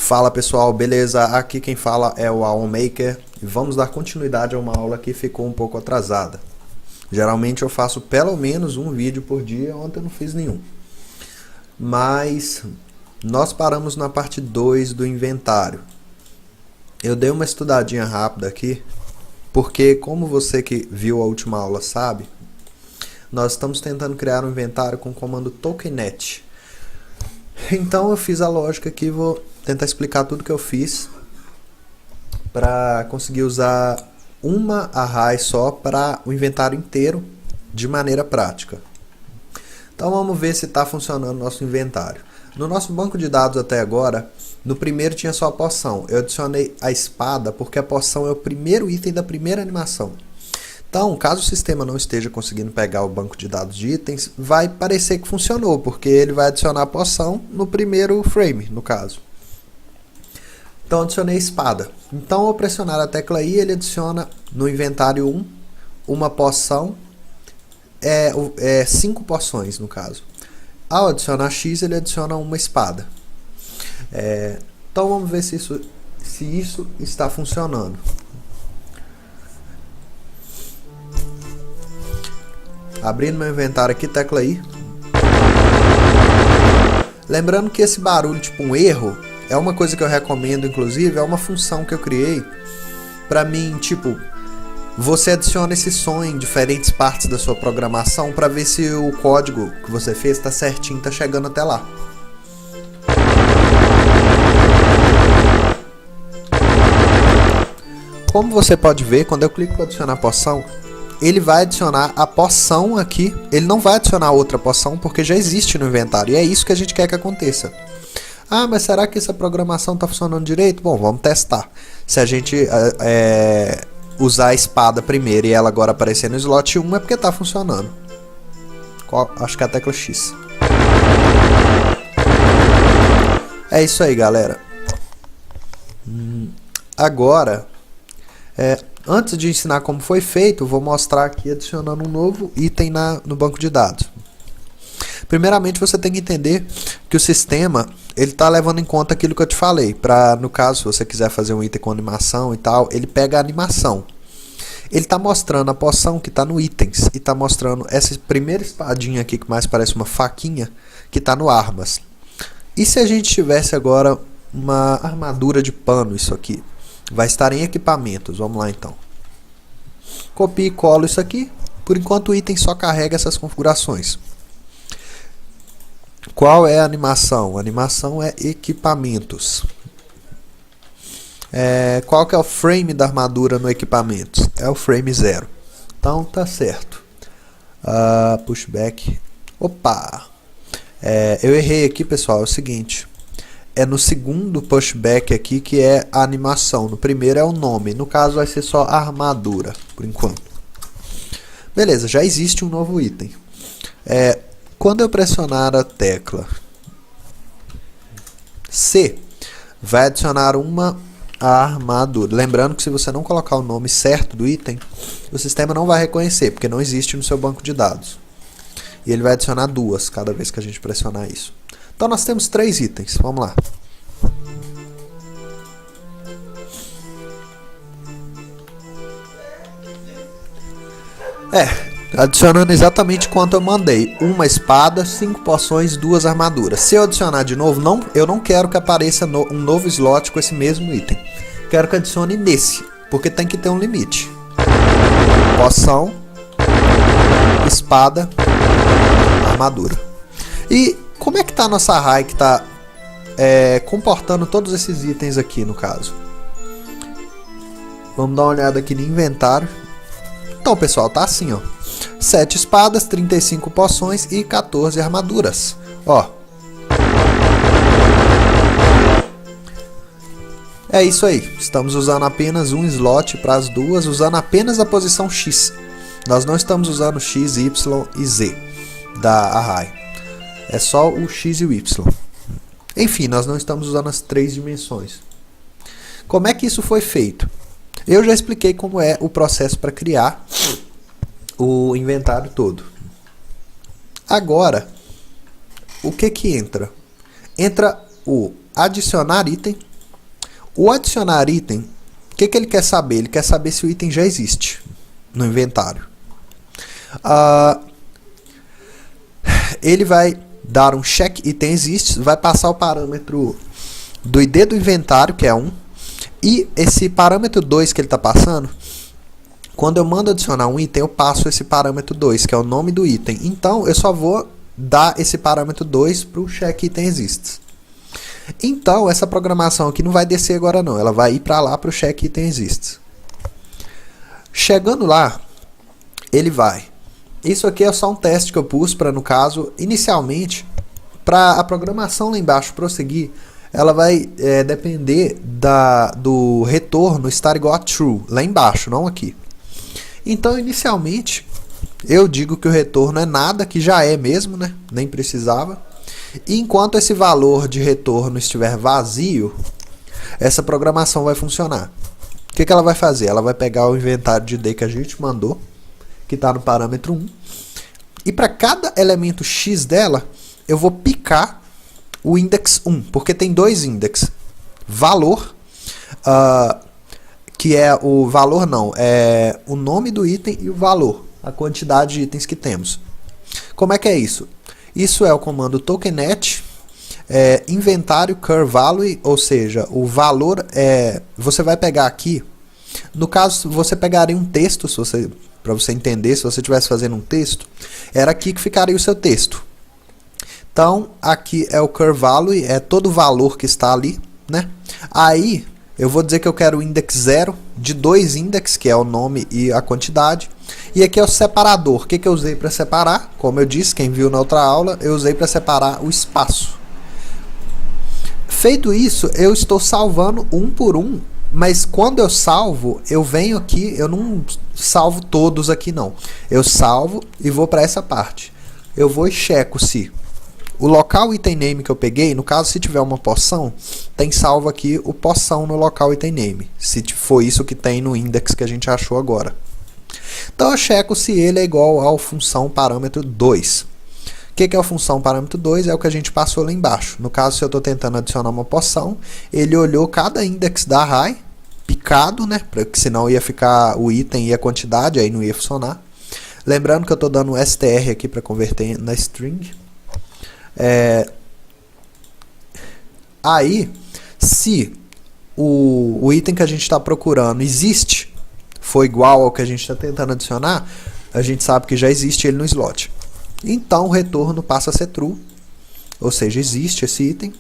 Fala pessoal, beleza? Aqui quem fala é o Aon Maker e vamos dar continuidade a uma aula que ficou um pouco atrasada. Geralmente eu faço pelo menos um vídeo por dia, ontem eu não fiz nenhum. Mas nós paramos na parte 2 do inventário. Eu dei uma estudadinha rápida aqui, porque como você que viu a última aula sabe, nós estamos tentando criar um inventário com o comando tokennet. Então eu fiz a lógica aqui, vou tentar explicar tudo que eu fiz para conseguir usar uma array só para o inventário inteiro de maneira prática. Então vamos ver se está funcionando o nosso inventário. No nosso banco de dados até agora, no primeiro tinha só a poção. Eu adicionei a espada porque a poção é o primeiro item da primeira animação. Então, caso o sistema não esteja conseguindo pegar o banco de dados de itens, vai parecer que funcionou, porque ele vai adicionar a poção no primeiro frame, no caso. Então, adicionei a espada. Então, ao pressionar a tecla I, ele adiciona no inventário 1 uma poção, 5 poções, no caso. Ao adicionar X, ele adiciona uma espada. Então, vamos ver se isso está funcionando. Abrindo meu inventário aqui, tecla I. Lembrando que esse barulho, tipo um erro, é uma coisa que eu recomendo, inclusive, é uma função que eu criei para mim, tipo, você adiciona esse som em diferentes partes da sua programação para ver se o código que você fez está certinho, está chegando até lá. Como você pode ver, quando eu clico para adicionar poção, ele vai adicionar a poção aqui, ele não vai adicionar outra poção porque já existe no inventário, e é isso que a gente quer que aconteça. Ah, mas será que essa programação está funcionando direito? Bom, vamos testar. Se a gente usar a espada primeiro e ela agora aparecer no slot 1 é porque está funcionando. Acho que é a tecla X. É isso aí, galera. Agora, antes de ensinar como foi feito, vou mostrar aqui adicionando um novo item no banco de dados. Primeiramente, você tem que entender que o sistema ele está levando em conta aquilo que eu te falei. No caso, se você quiser fazer um item com animação e tal, ele pega a animação. Ele está mostrando a poção que está no itens e está mostrando essa primeira espadinha aqui que mais parece uma faquinha que está no armas. E se a gente tivesse agora uma armadura de pano, isso aqui? Vai estar em equipamentos. Vamos lá então. Copio e colo isso aqui. Por enquanto o item só carrega essas configurações. Qual é a animação? A animação é equipamentos. Qual que é o frame da armadura no equipamentos? É o frame 0. Então tá certo. Pushback. Opa! Eu errei aqui, pessoal. É o seguinte. É no segundo pushback aqui que é a animação. No primeiro é o nome. No caso vai ser só armadura, por enquanto. Beleza, já existe um novo item. Quando eu pressionar a tecla C, vai adicionar uma armadura. Lembrando que se você não colocar o nome certo do item, o sistema não vai reconhecer, porque não existe no seu banco de dados. E ele vai adicionar 2 cada vez que a gente pressionar isso. Então nós temos 3 itens. Vamos lá. Adicionando exatamente quanto eu mandei. Uma espada, 5 poções, 2 armaduras. Se eu adicionar de novo, eu não quero que apareça um novo slot com esse mesmo item. Quero que adicione nesse, porque tem que ter um limite. Poção, espada, armadura. E como é que está a nossa array que está comportando todos esses itens aqui no caso? Vamos dar uma olhada aqui no inventário. Então pessoal, tá assim, ó. 7 espadas, 35 poções e 14 armaduras. Ó. É isso aí. Estamos usando apenas um slot para as duas, usando apenas a posição X. Nós não estamos usando X, Y e Z da array. É só o X e o Y. Enfim, nós não estamos usando as 3 dimensões. Como é que isso foi feito? Eu já expliquei como é o processo para criar o inventário todo. Agora, o que entra? Entra o adicionar item, O adicionar item, o que ele quer saber? Ele quer saber se o item já existe no inventário. Ele vai dar um check item existe, vai passar o parâmetro do ID do inventário, que é 1, e esse parâmetro 2 que ele está passando, quando eu mando adicionar um item, eu passo esse parâmetro 2, que é o nome do item. Então, eu só vou dar esse parâmetro 2 para o check item exists. Então, essa programação aqui não vai descer agora não, ela vai ir para lá para o check item exists. Chegando lá, ele vai. Isso aqui é só um teste que eu pus para, no caso, inicialmente, para a programação lá embaixo prosseguir, ela vai depender do retorno estar igual a true, lá embaixo, não aqui. Então, inicialmente, eu digo que o retorno é nada, que já é mesmo, né? Nem precisava. E enquanto esse valor de retorno estiver vazio, essa programação vai funcionar. O que ela vai fazer? Ela vai pegar o inventário de ID que a gente mandou, que está no parâmetro 1, e para cada elemento X dela, eu vou picar o index 1, porque tem dois index. Valor, que é o valor não, é o nome do item e o valor, a quantidade de itens que temos. Como é que é isso? Isso é o comando tokennet, inventário curValue, ou seja, o valor você vai pegar aqui, no caso você pegaria um texto, para você entender, se você estivesse fazendo um texto, era aqui que ficaria o seu texto. Então, aqui é o curValue, é todo o valor que está ali, né? Aí, eu vou dizer que eu quero o index 0 de dois index, que é o nome e a quantidade. E aqui é o separador. O que eu usei para separar? Como eu disse, quem viu na outra aula, eu usei para separar o espaço. Feito isso, eu estou salvando um por um, mas quando eu salvo, eu venho aqui, eu não salvo todos aqui não. Eu salvo e vou para essa parte. Eu vou e checo se o local item name que eu peguei, no caso se tiver uma poção, tem salvo aqui o poção no local item name, se for isso que tem no index que a gente achou agora. Então eu checo se ele é igual ao função parâmetro 2. O que é a função parâmetro 2? É o que a gente passou lá embaixo. No caso, se eu estou tentando adicionar uma poção, ele olhou cada index da array, picado, né? Porque senão ia ficar o item e a quantidade, aí não ia funcionar. Lembrando que eu estou dando um str aqui para converter na string. Aí, se o item que a gente está procurando existe, for igual ao que a gente está tentando adicionar, a gente sabe que já existe ele no slot. Então o retorno passa a ser true, ou seja, existe esse item.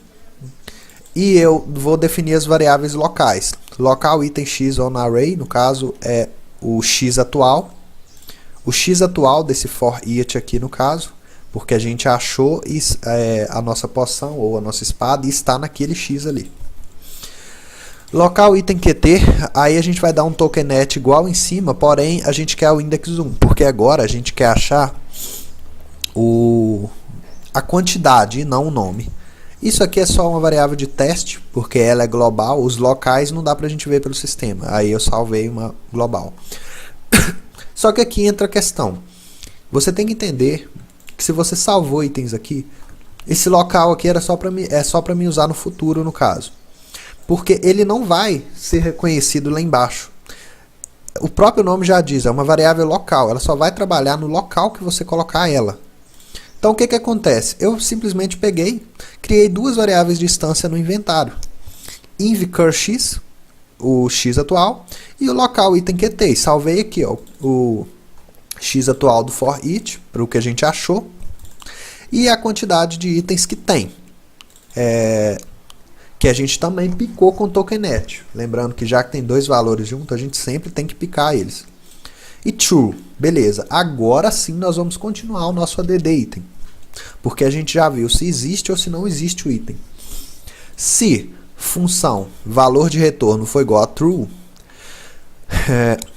E eu vou definir as variáveis locais. Local item x on array, no caso é o x atual. O x atual desse for each aqui no caso, porque a gente achou a nossa poção ou a nossa espada e está naquele x ali. Local item QT, aí a gente vai dar um tokennet igual em cima, porém a gente quer o index 1, porque agora a gente quer achar a quantidade e não o nome. Isso aqui é só uma variável de teste, porque ela é global, os locais não dá pra gente ver pelo sistema, aí eu salvei uma global. Só que aqui entra a questão, você tem que entender que se você salvou itens aqui, esse local aqui é só para mim usar no futuro no caso. Porque ele não vai ser reconhecido lá embaixo. O próprio nome já diz, é uma variável local, ela só vai trabalhar no local que você colocar ela. Então o que acontece? Eu simplesmente peguei, criei duas variáveis de instância no inventário. InvCurX, o x atual, e o local item QT. Salvei aqui ó, o x atual do for each, para o que a gente achou, e a quantidade de itens que tem. Que a gente também picou com tokennet. Lembrando que já que tem dois valores juntos, a gente sempre tem que picar eles. E true, beleza. Agora sim nós vamos continuar o nosso add item. Porque a gente já viu se existe ou se não existe o item. Se função valor de retorno for igual a true,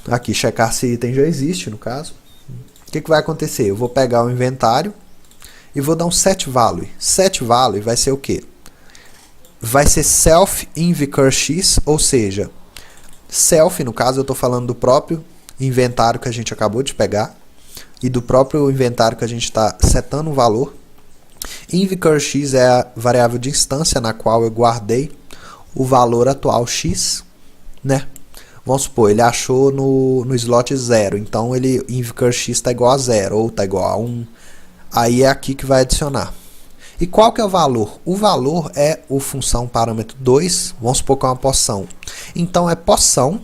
aqui checar se item já existe no caso. O que vai acontecer? Eu vou pegar o inventário e vou dar um setValue. SetValue vai ser o quê? Vai ser self InvCurX, ou seja, self, no caso eu estou falando do próprio inventário que a gente acabou de pegar e do próprio inventário que a gente está setando um valor. InvCurX é a variável de instância na qual eu guardei o valor atual X, né? Vamos supor, ele achou no slot 0, então ele indica X está igual a 0 ou está igual a 1. Aí é aqui que vai adicionar. E qual que é o valor? O valor é o função parâmetro 2, vamos supor que é uma poção. Então é poção,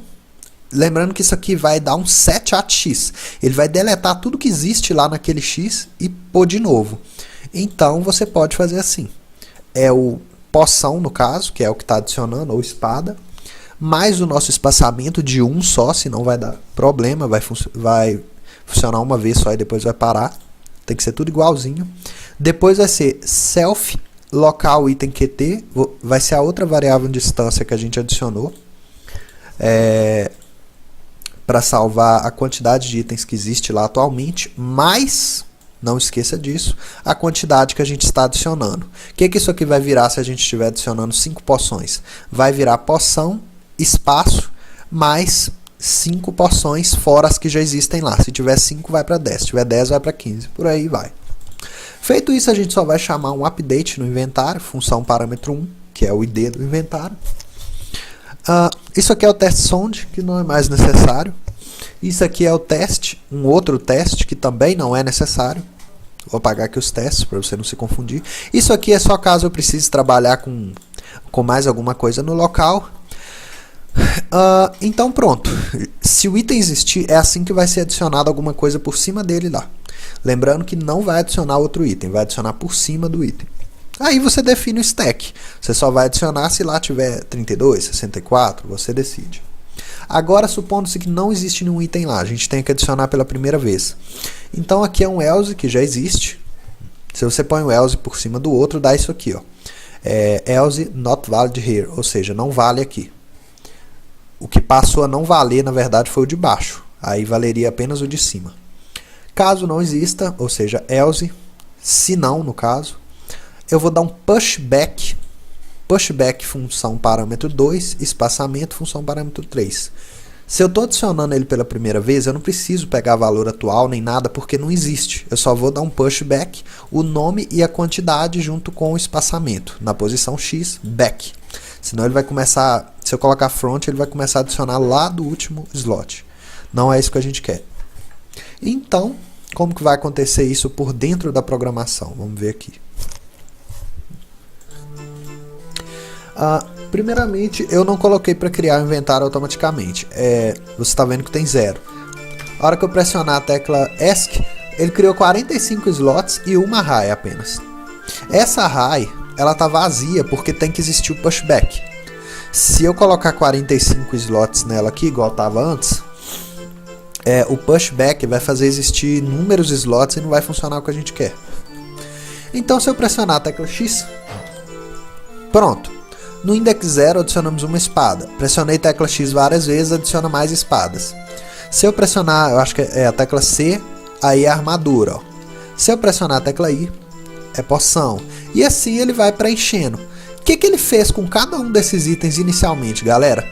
lembrando que isso aqui vai dar um set at x. Ele vai deletar tudo que existe lá naquele x e pôr de novo. Então você pode fazer assim. É o poção, no caso, que é o que está adicionando, ou espada, mais o nosso espaçamento de 1 só, senão vai dar problema, vai funcionar uma vez só e depois vai parar. Tem que ser tudo igualzinho. Depois vai ser self local item QT, vai ser a outra variável de distância que a gente adicionou, para salvar a quantidade de itens que existe lá atualmente, mas não esqueça disso, a quantidade que a gente está adicionando. O que isso aqui vai virar se a gente estiver adicionando 5 poções? Vai virar poção, espaço, mais 5 poções fora as que já existem lá. Se tiver 5 vai para 10, se tiver 10 vai para 15, por aí vai. Feito isso, a gente só vai chamar um update no inventário, função parâmetro 1, que é o ID do inventário. Isso aqui é o test sound, que não é mais necessário. Isso aqui é o teste, um outro teste que também não é necessário. Vou apagar aqui os testes para você não se confundir. Isso aqui é só caso eu precise trabalhar com mais alguma coisa no local. Então pronto, se o item existir, é assim que vai ser adicionado alguma coisa por cima dele lá. Lembrando que não vai adicionar outro item, vai adicionar por cima do item. Aí você define o stack, você só vai adicionar se lá tiver 32, 64, você decide. Agora, supondo-se que não existe nenhum item lá, a gente tem que adicionar pela primeira vez. Então aqui é um else que já existe. Se você põe o else por cima do outro, dá isso aqui, ó. Else not valid here, ou seja, não vale aqui. O que passou a não valer, na verdade, foi o de baixo. Aí valeria apenas o de cima. Caso não exista, ou seja, else, se não, no caso, eu vou dar um pushback. Pushback função parâmetro 2, espaçamento função parâmetro 3. Se eu estou adicionando ele pela primeira vez, eu não preciso pegar valor atual nem nada, porque não existe. Eu só vou dar um pushback, o nome e a quantidade junto com o espaçamento, na posição X, back. Senão ele vai começar, se eu colocar front, ele vai começar a adicionar lá do último slot. Não é isso que a gente quer. Então, como que vai acontecer isso por dentro da programação? Vamos ver aqui. Primeiramente, eu não coloquei para criar o inventário automaticamente. Você está vendo que tem 0. A hora que eu pressionar a tecla ESC, ele criou 45 slots e uma array apenas. Essa array, ela está vazia porque tem que existir o pushback. Se eu colocar 45 slots nela aqui, igual estava antes, o pushback vai fazer existir inúmeros slots e não vai funcionar o que a gente quer. Então, se eu pressionar a tecla X, pronto. No index 0 adicionamos uma espada. Pressionei a tecla X várias vezes, adiciona mais espadas. Se eu pressionar, eu acho que é a tecla C, aí é a armadura. Ó. Se eu pressionar a tecla I, é poção. E assim ele vai preenchendo. O que ele fez com cada um desses itens inicialmente, galera?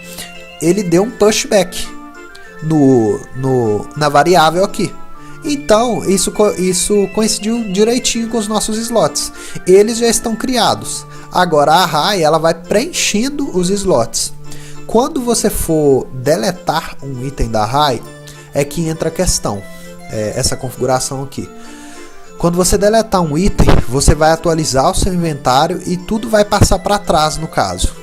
Ele deu um pushback na variável aqui. Então, isso coincidiu direitinho com os nossos slots. Eles já estão criados. Agora, a array, ela vai preenchendo os slots. Quando você for deletar um item da array, é que entra a questão. Essa configuração aqui. Quando você deletar um item, você vai atualizar o seu inventário e tudo vai passar para trás, no caso.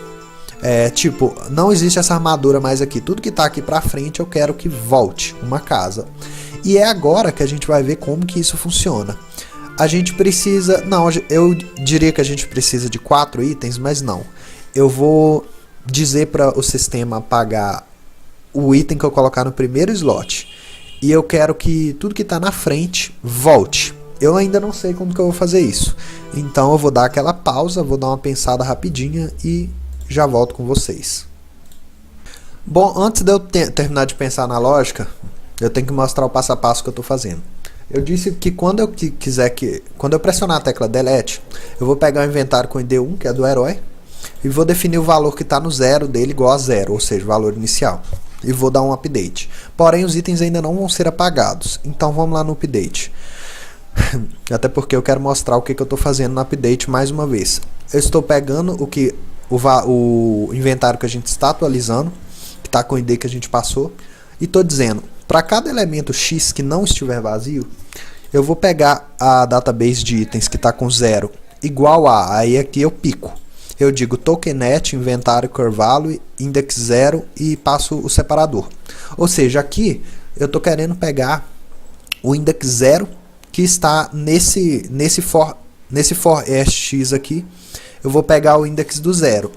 Tipo, não existe essa armadura mais aqui. Tudo que está aqui para frente, eu quero que volte uma casa. E é agora que a gente vai ver como que isso funciona. A gente precisa... Não, eu diria que a gente precisa de 4 itens, mas não. Eu vou dizer para o sistema apagar o item que eu colocar no primeiro slot. E eu quero que tudo que está na frente volte. Eu ainda não sei como que eu vou fazer isso. Então eu vou dar aquela pausa, vou dar uma pensada rapidinha e já volto com vocês. Bom, antes de eu terminar de pensar na lógica, eu tenho que mostrar o passo a passo que eu estou fazendo. Eu disse que quando eu pressionar a tecla Delete, eu vou pegar o inventário com o ID1, que é do herói, e vou definir o valor que está no 0 dele igual a 0, ou seja, o valor inicial. E vou dar um update. Porém, os itens ainda não vão ser apagados. Então vamos lá no update. Até porque eu quero mostrar o que eu estou fazendo no update mais uma vez. Eu estou pegando o inventário que a gente está atualizando, que está com o ID que a gente passou, e estou dizendo, para cada elemento X que não estiver vazio, eu vou pegar a database de itens que está com 0 igual a, aí aqui eu pico. Eu digo tokennet, inventário curvalue, index 0 e passo o separador. Ou seja, aqui eu estou querendo pegar o index 0 que está nesse for x aqui. Eu vou pegar o index do 0.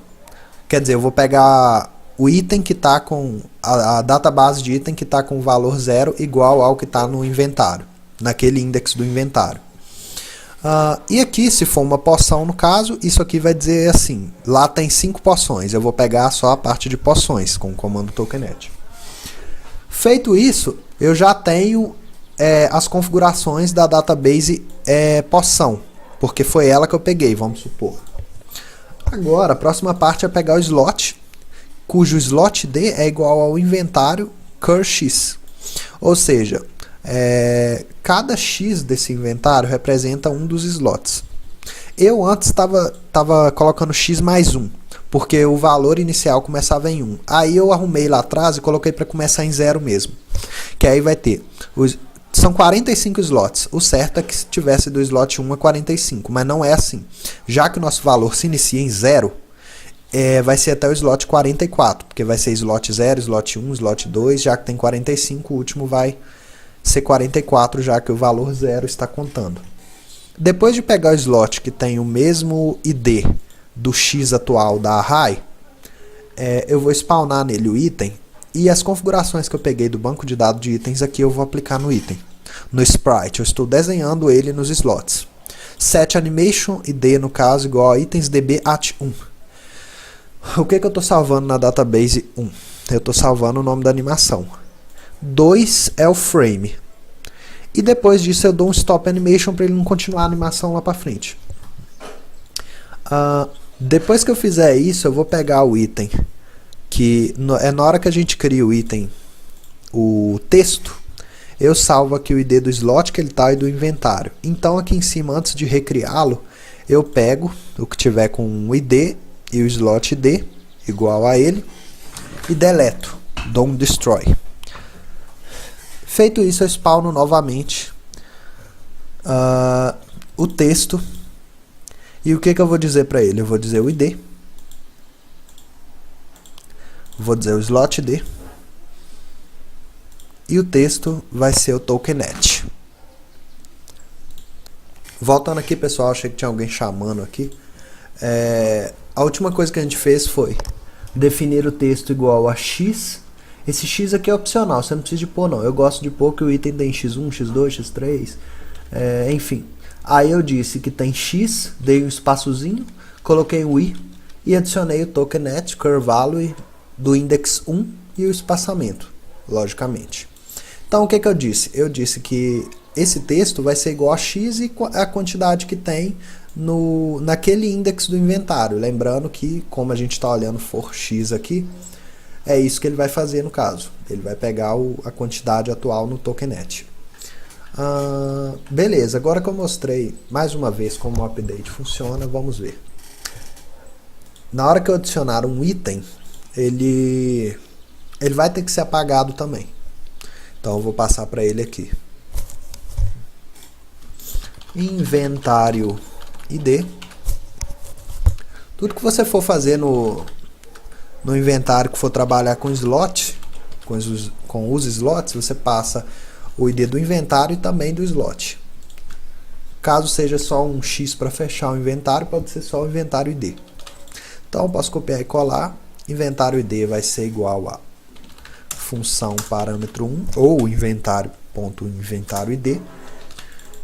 Quer dizer, eu vou pegar o item que está com a database de item que está com o valor 0 igual ao que está no inventário, naquele index do inventário. E aqui, se for uma poção no caso, isso aqui vai dizer assim, lá tem 5 poções, eu vou pegar só a parte de poções com o comando tokennet. Feito isso, eu já tenho as configurações da database poção, porque foi ela que eu peguei, vamos supor. Agora, a próxima parte é pegar o slot, cujo slot D é igual ao inventário cur x, ou seja, cada X desse inventário representa um dos slots. Eu antes estava colocando X mais 1, porque o valor inicial começava em 1. Aí eu arrumei lá atrás e coloquei para começar em 0 mesmo. Que aí vai ter... São 45 slots. O certo é que se tivesse do slot 1 a 45, mas não é assim. Já que o nosso valor se inicia em 0, vai ser até o slot 44, porque vai ser slot 0, slot 1, slot 2, já que tem 45, o último vai ser 44, já que o valor 0 está contando. Depois de pegar o slot que tem o mesmo ID do X atual da array, eu vou spawnar nele o item, e as configurações que eu peguei do banco de dados de itens aqui eu vou aplicar no item. No sprite, eu estou desenhando ele nos slots. Set animation id, no caso, igual a itens db at1. O que eu estou salvando na database 1? Eu estou salvando o nome da animação. 2 é o frame. E depois disso eu dou um stop animation para ele não continuar a animação lá para frente. Depois que eu fizer isso, eu vou pegar o item, que na hora que a gente cria o item, o texto, eu salvo aqui o ID do slot que ele está e do inventário. Então aqui em cima, antes de recriá-lo, eu pego o que tiver com o ID e o slot ID igual a ele e deleto, dou um destroy. Feito isso, eu spawno novamente o texto. E o que eu vou dizer para ele? Eu vou dizer o ID, vou dizer o slot ID, e o texto vai ser o tokennet. Voltando aqui, pessoal, achei que tinha alguém chamando aqui. A última coisa que a gente fez foi definir o texto igual a x. Esse x aqui é opcional, você não precisa de pôr não. Eu gosto de pôr que o item tem x1, x2, x3, enfim. Aí eu disse que tem x, dei um espaçozinho, coloquei o i e adicionei o tokennet curvalue do index 1 e o espaçamento, logicamente. Então o que eu disse? Eu disse que esse texto vai ser igual a x e a quantidade que tem naquele index do inventário. Lembrando que, como a gente está olhando for x aqui, é isso que ele vai fazer no caso. Ele vai pegar a quantidade atual no tokennet. Beleza, agora que eu mostrei mais uma vez como o update funciona, vamos ver. Na hora que eu adicionar um item, ele vai ter que ser apagado também. Então eu vou passar para ele aqui. Inventário ID. Tudo que você for fazer no inventário que for trabalhar com slot, com os slots, você passa o ID do inventário e também do slot. Caso seja só um X para fechar o inventário, pode ser só o inventário ID. Então eu posso copiar e colar. Inventário ID vai ser igual a função parâmetro 1 ou inventário.inventário ID.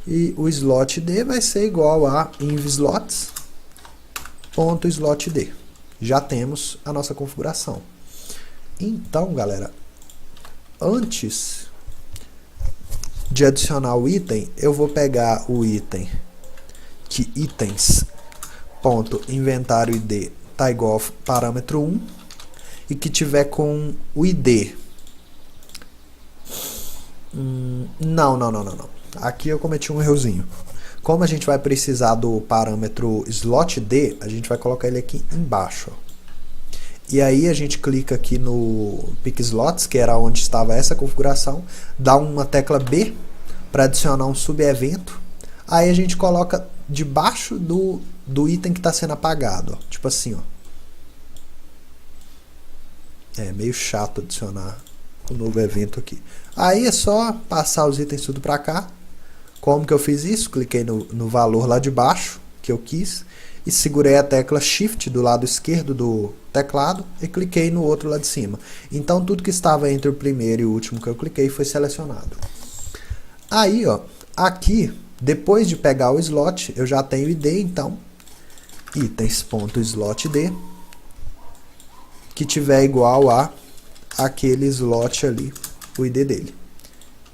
E o slot ID vai ser igual a invslots.slotid. Já temos a nossa configuração. Então, galera, antes de adicionar o item, eu vou pegar o item que itens.inventário ID tá igual a parâmetro 1 e que tiver com o ID. Não. Aqui eu cometi um errozinho. Como a gente vai precisar do parâmetro slot D, a gente vai colocar ele aqui embaixo. Ó. E aí a gente clica aqui no Pick Slots, que era onde estava essa configuração, dá uma tecla B para adicionar um subevento. Aí a gente coloca debaixo do item que está sendo apagado, ó. Tipo assim, ó. É meio chato adicionar um novo evento aqui. Aí é só passar os itens tudo para cá. Como que eu fiz isso? Cliquei no valor lá de baixo que eu quis e segurei a tecla Shift do lado esquerdo do teclado e cliquei no outro lá de cima. Então tudo que estava entre o primeiro e o último que eu cliquei foi selecionado. Aí, ó, aqui, depois de pegar o slot, eu já tenho ID, então itens.slotD que tiver igual a aquele slot ali, o ID dele.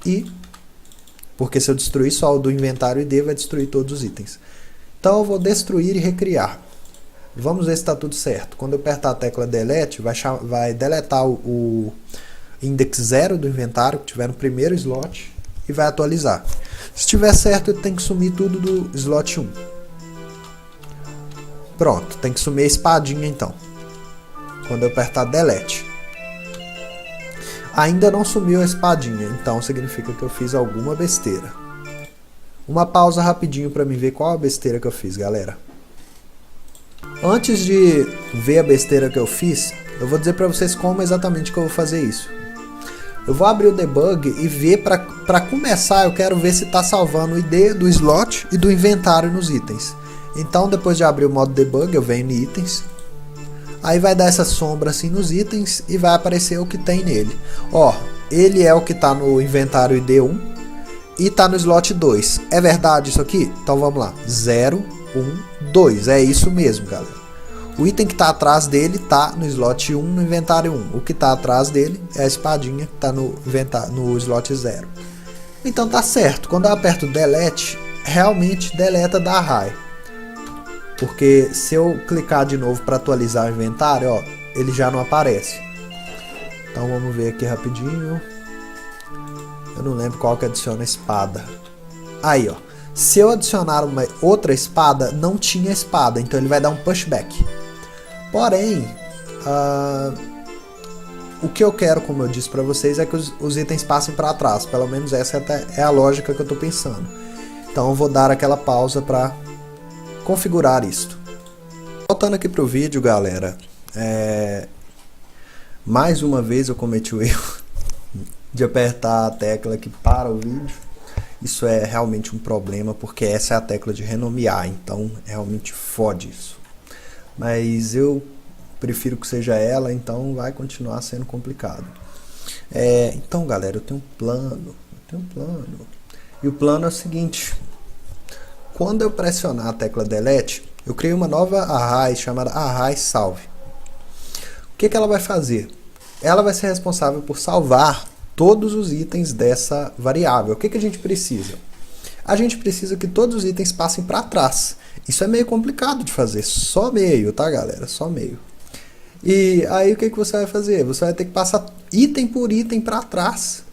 E porque se eu destruir só o do inventário ID, vai destruir todos os itens. Então eu vou destruir e recriar. Vamos ver se está tudo certo. Quando eu apertar a tecla Delete, vai deletar o index 0 do inventário, que tiver no primeiro slot, e vai atualizar. Se estiver certo, tem que sumir tudo do slot 1. Pronto, tem que sumir a espadinha então. Quando eu apertar Delete. Ainda não sumiu a espadinha, então significa que eu fiz alguma besteira. Uma pausa rapidinho para mim ver qual a besteira que eu fiz, galera. Antes de ver a besteira que eu fiz, eu vou dizer para vocês como exatamente que eu vou fazer isso. Eu vou abrir o debug e ver, para começar, eu quero ver se está salvando o ID do slot e do inventário nos itens. Então, depois de abrir o modo debug, eu venho em itens. Aí vai dar essa sombra assim nos itens e vai aparecer o que tem nele. Ó, ele é o que está no inventário ID 1 e está no slot 2. É verdade isso aqui? Então vamos lá. 0, 1, 2. É isso mesmo, galera. O item que está atrás dele está no slot 1 no inventário 1. O que está atrás dele é a espadinha que está no slot 0. Então tá certo. Quando eu aperto Delete, realmente deleta da array. Porque se eu clicar de novo para atualizar o inventário, ó, ele já não aparece. Então vamos ver aqui rapidinho. Eu não lembro qual que adiciona espada. Aí, ó. Se eu adicionar uma outra espada, não tinha espada. Então ele vai dar um pushback. Porém, o que eu quero, como eu disse para vocês, é que os itens passem para trás. Pelo menos essa é a lógica que eu estou pensando. Então eu vou dar aquela pausa para configurar isto. Voltando aqui para o vídeo, galera, mais uma vez eu cometi o erro de apertar a tecla que para o vídeo. Isso é realmente um problema, porque essa é a tecla de renomear, então realmente fode isso. Mas eu prefiro que seja ela, então vai continuar sendo complicado. Então, galera, eu tenho um plano. E o plano é o seguinte. Quando eu pressionar a tecla Delete, eu criei uma nova array chamada array salve. O que ela vai fazer? Ela vai ser responsável por salvar todos os itens dessa variável. O que a gente precisa? A gente precisa que todos os itens passem para trás. Isso é meio complicado de fazer, só meio, tá, galera? Só meio. E aí o que você vai fazer? Você vai ter que passar item por item para trás.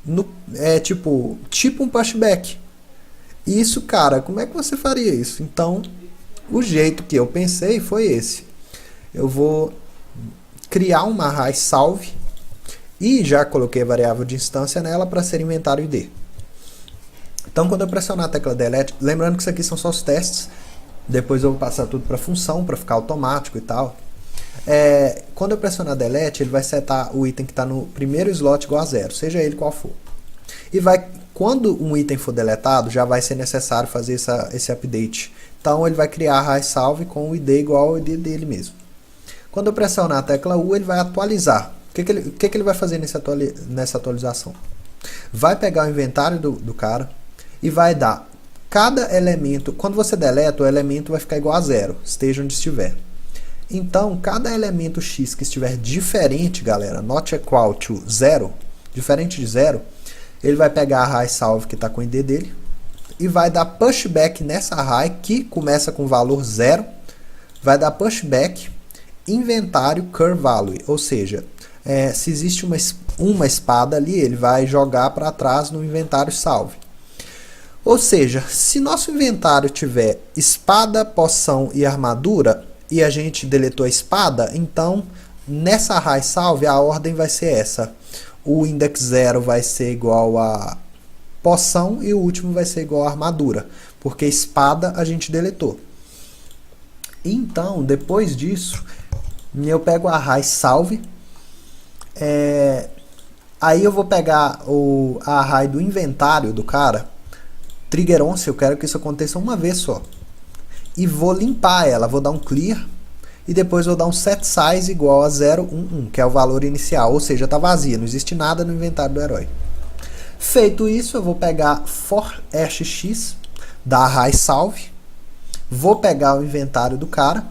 Tipo um pushback. Isso, cara, como é que você faria isso? Então, o jeito que eu pensei foi esse. Eu vou criar uma array salve e já coloquei a variável de instância nela para ser inventário ID. Então, quando eu pressionar a tecla Delete, lembrando que isso aqui são só os testes, depois eu vou passar tudo para função, para ficar automático e tal. Quando eu pressionar Delete, ele vai setar o item que está no primeiro slot igual a 0, seja ele qual for. E quando um item for deletado, já vai ser necessário fazer esse update. Então ele vai criar a array salve com o ID igual ao ID dele mesmo. Quando eu pressionar a tecla U, ele vai atualizar. O que ele vai fazer nessa atualização? Vai pegar o inventário do cara e vai dar cada elemento. Quando você deleta, o elemento vai ficar igual a 0, esteja onde estiver. Então, cada elemento X que estiver diferente, galera, not equal to 0, diferente de 0, ele vai pegar a array salve que está com o ID dele e vai dar pushback nessa array que começa com valor 0, vai dar pushback inventário cur value, ou seja, se existe uma espada ali, ele vai jogar para trás no inventário salve. Ou seja, se nosso inventário tiver espada, poção e armadura e a gente deletou a espada, então nessa array salve a ordem vai ser essa. O index 0 vai ser igual a poção e o último vai ser igual a armadura, porque espada a gente deletou. Então, depois disso, eu pego a array salve, aí eu vou pegar a array do inventário do cara, trigger on, se eu quero que isso aconteça uma vez só, e vou limpar ela, vou dar um clear, e depois vou dar um set size igual a 011, que é o valor inicial, ou seja, está vazia, não existe nada no inventário do herói. Feito isso, eu vou pegar for x da array salve, vou pegar o inventário do cara,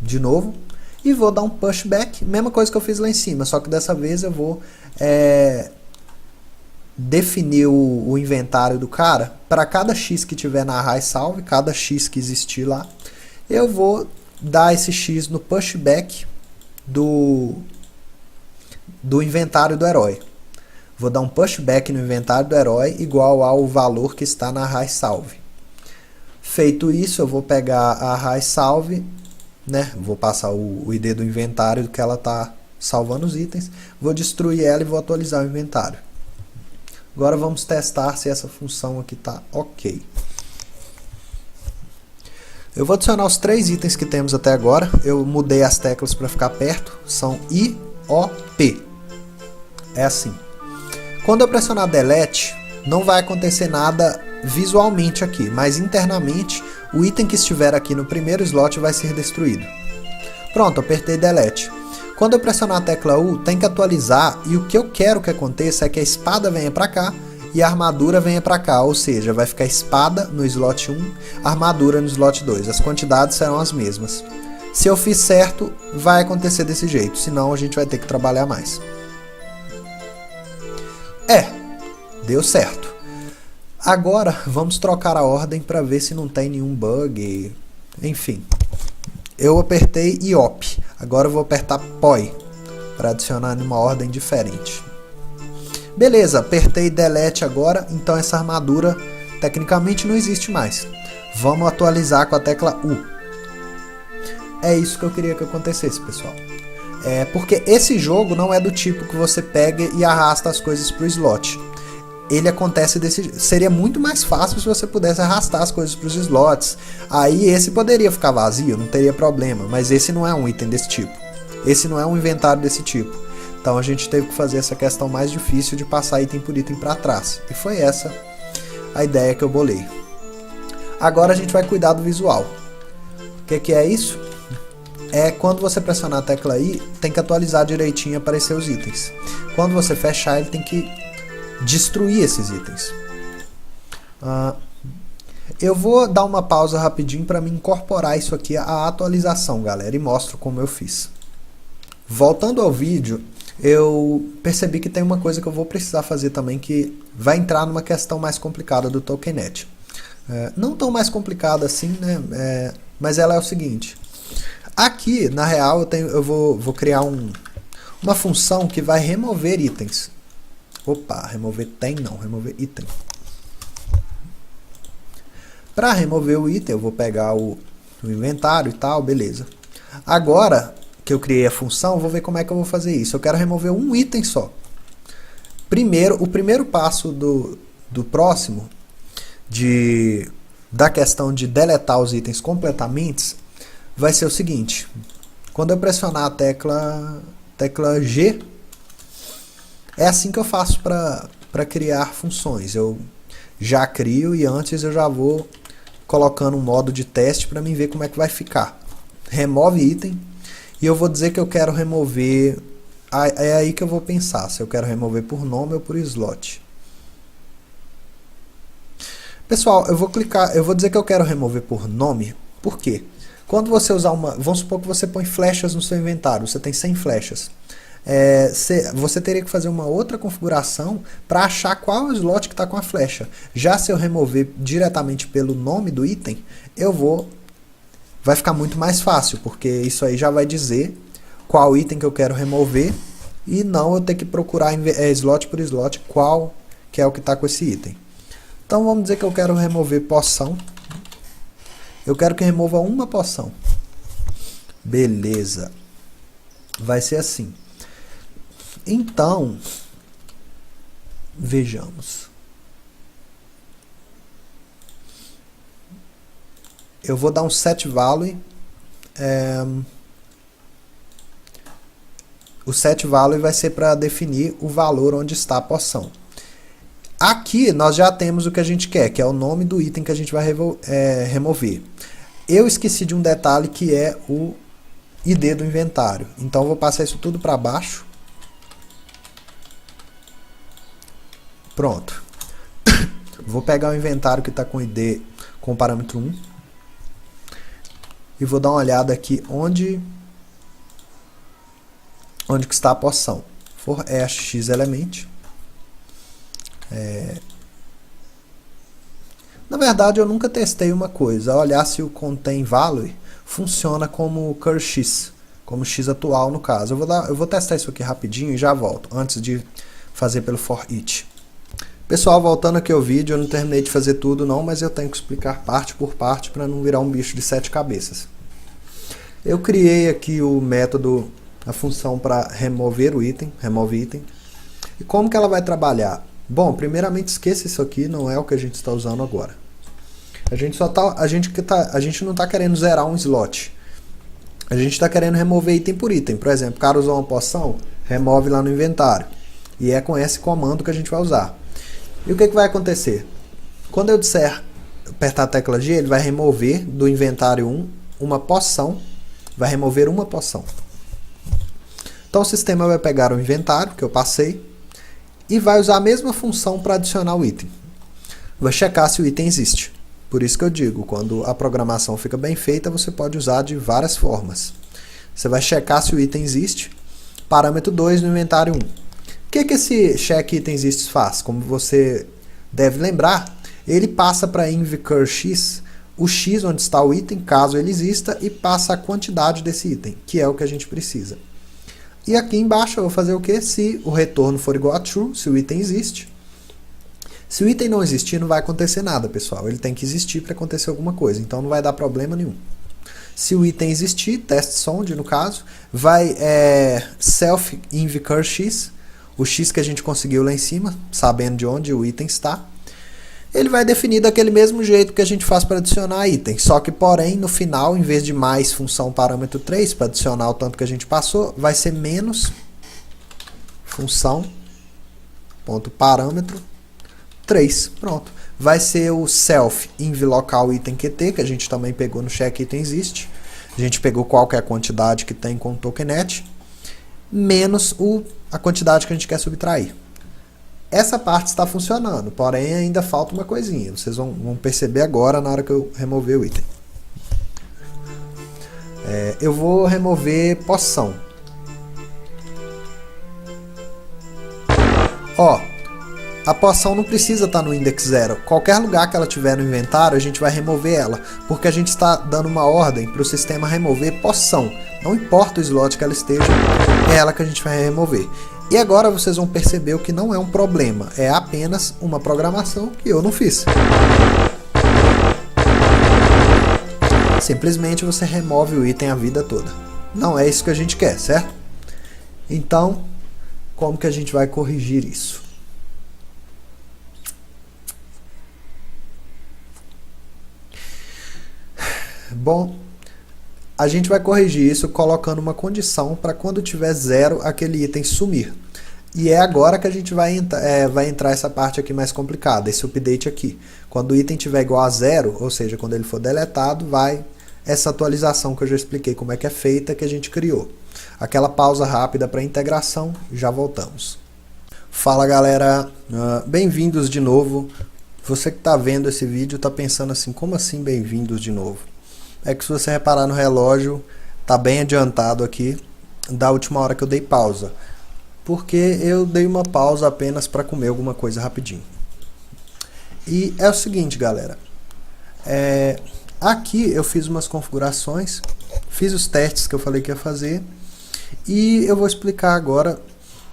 de novo, e vou dar um pushback, mesma coisa que eu fiz lá em cima, só que dessa vez eu vou definir o inventário do cara, para cada x que tiver na array salve, cada x que existir lá, eu vou dar esse x no pushback do inventário do herói. Vou dar um pushback no inventário do herói igual ao valor que está na array salve. Feito isso, eu vou pegar a array salve, né? Vou passar o ID do inventário que ela está salvando os itens, vou destruir ela e vou atualizar o inventário. Agora vamos testar se essa função aqui está ok. Eu vou adicionar os 3 itens que temos até agora. Eu mudei as teclas para ficar perto. São I, O, P. É assim. Quando eu pressionar Delete, não vai acontecer nada visualmente aqui, mas internamente o item que estiver aqui no primeiro slot vai ser destruído. Pronto, apertei Delete. Quando eu pressionar a tecla U, tem que atualizar, e o que eu quero que aconteça é que a espada venha para cá e a armadura venha para cá, ou seja, vai ficar espada no slot 1, armadura no slot 2. As quantidades serão as mesmas. Se eu fiz certo, vai acontecer desse jeito, senão a gente vai ter que trabalhar mais. Deu certo. Agora vamos trocar a ordem para ver se não tem nenhum bug. Enfim, eu apertei IOP. Agora eu vou apertar POI para adicionar numa ordem diferente. Beleza, apertei Delete agora, então essa armadura tecnicamente não existe mais. Vamos atualizar com a tecla U. É isso que eu queria que acontecesse, pessoal. Porque esse jogo não é do tipo que você pega e arrasta as coisas para o slot. Ele acontece desse jeito. Seria muito mais fácil se você pudesse arrastar as coisas para os slots. Aí esse poderia ficar vazio, não teria problema. Mas esse não é um item desse tipo. Esse não é um inventário desse tipo. Então a gente teve que fazer essa questão mais difícil de passar item por item para trás. E foi essa a ideia que eu bolei. Agora a gente vai cuidar do visual. O que é isso? Quando você pressionar a tecla I, tem que atualizar direitinho e aparecer os itens. Quando você fechar, ele tem que destruir esses itens. Eu vou dar uma pausa rapidinho para me incorporar isso aqui à atualização, galera, e mostro como eu fiz. Voltando ao vídeo, eu percebi que tem uma coisa que eu vou precisar fazer também, que vai entrar numa questão mais complicada do Tokenet. Não tão mais complicada assim, né? Mas ela é o seguinte. Aqui, na real, eu vou criar uma função que vai remover itens. Opa, remover tem não, remover item. Para remover o item, eu vou pegar o inventário e tal, beleza. Agora que eu criei a função, eu vou ver como é que eu vou fazer isso. Eu quero remover um item só. O primeiro passo do próximo, da questão de deletar os itens completamente, vai ser o seguinte. Quando eu pressionar a tecla G, é assim que eu faço para criar funções. Eu já crio e antes eu já vou colocando um modo de teste para mim ver como é que vai ficar. Remove item e eu vou dizer que eu quero remover. É aí que eu vou pensar se eu quero remover por nome ou por slot. Pessoal, eu vou dizer que eu quero remover por nome. Por quê? Quando você usar vamos supor que você põe flechas no seu inventário, você tem 100 flechas. Você teria que fazer uma outra configuração para achar qual é o slot que está com a flecha. Já se eu remover diretamente pelo nome do item, vai ficar muito mais fácil, porque isso aí já vai dizer qual item que eu quero remover e não eu ter que procurar slot por slot qual que é o que está com esse item. Então vamos dizer que eu quero remover poção. Eu quero que remova uma poção. Beleza. vai ser assim. Então, vejamos. Eu vou dar um set value. O set value vai ser para definir o valor onde está a porção. Aqui nós já temos o que a gente quer, que é o nome do item que a gente vai remover. Eu esqueci de um detalhe que é o ID do inventário. Então eu vou passar isso tudo para baixo. Pronto. Vou pegar o inventário que está com ID com o parâmetro 1. E vou dar uma olhada aqui onde que está a porção. For x element. Na verdade eu nunca testei uma coisa. Olhar se o contain value funciona como cur x, como x atual no caso. Eu vou testar isso aqui rapidinho e já volto, antes de fazer pelo for each. Pessoal, voltando aqui ao vídeo, eu não terminei de fazer tudo não, mas eu tenho que explicar parte por parte para não virar um bicho de 7 cabeças. Eu criei aqui o método, a função para remover o item, remove item. E como que ela vai trabalhar? Bom, primeiramente esqueça isso aqui, não é o que a gente está usando agora. A gente não está querendo zerar um slot. A gente está querendo remover item por item. Por exemplo, o cara usou uma poção, remove lá no inventário. E é com esse comando que a gente vai usar. E o que vai acontecer? Quando eu disser apertar a tecla G, ele vai remover do inventário 1 uma poção. Vai remover uma poção. Então o sistema vai pegar o inventário que eu passei e vai usar a mesma função para adicionar o item. Vai checar se o item existe. Por isso que eu digo, quando a programação fica bem feita, você pode usar de várias formas. Você vai checar se o item existe. Parâmetro 2 no inventário 1. O que esse check item existe faz? Como você deve lembrar, ele passa para inv_cur x o x onde está o item, caso ele exista, e passa a quantidade desse item, que é o que a gente precisa. E aqui embaixo eu vou fazer o que? Se o retorno for igual a true, se o item existe. Se o item não existir, não vai acontecer nada, pessoal. Ele tem que existir para acontecer alguma coisa, então não vai dar problema nenhum. Se o item existir, test sound no caso, vai self inv_cur x, o x que a gente conseguiu lá em cima, sabendo de onde o item está. Ele vai definir daquele mesmo jeito que a gente faz para adicionar item. Só que, porém, no final, em vez de mais função parâmetro 3, para adicionar o tanto que a gente passou, vai ser menos função ponto parâmetro 3. Pronto. Vai ser o self inv local item qt, que a gente também pegou no check item existe. A gente pegou qual que é a quantidade que tem com o tokenet, menos a quantidade que a gente quer subtrair. Essa parte está funcionando, porém ainda falta uma coisinha. Vocês vão perceber agora na hora que eu remover o item. Eu vou remover poção. Ó, a poção não precisa estar no index 0. Qualquer lugar que ela tiver no inventário, a gente vai remover ela, porque a gente está dando uma ordem para o sistema remover poção. Não importa o slot que ela esteja, é ela que a gente vai remover. E agora vocês vão perceber o que não é um problema, é apenas uma programação que eu não fiz. Simplesmente você remove o item a vida toda. Não é isso que a gente quer, certo? Então, como que a gente vai corrigir isso? Bom, a gente vai corrigir isso colocando uma condição para quando tiver 0 aquele item sumir. E é agora que a gente vai entrar essa parte aqui mais complicada, esse update aqui. Quando o item tiver igual a 0, ou seja, quando ele for deletado, vai essa atualização que eu já expliquei como é que é feita, que a gente criou. Aquela pausa rápida para integração, já voltamos. Fala galera, bem-vindos de novo. Você que está vendo esse vídeo está pensando assim, como assim bem-vindos de novo? É que se você reparar no relógio, tá bem adiantado aqui da última hora que eu dei pausa. Porque eu dei uma pausa apenas para comer alguma coisa rapidinho. E é o seguinte, galera. Aqui eu fiz umas configurações, fiz os testes que eu falei que ia fazer. E eu vou explicar agora,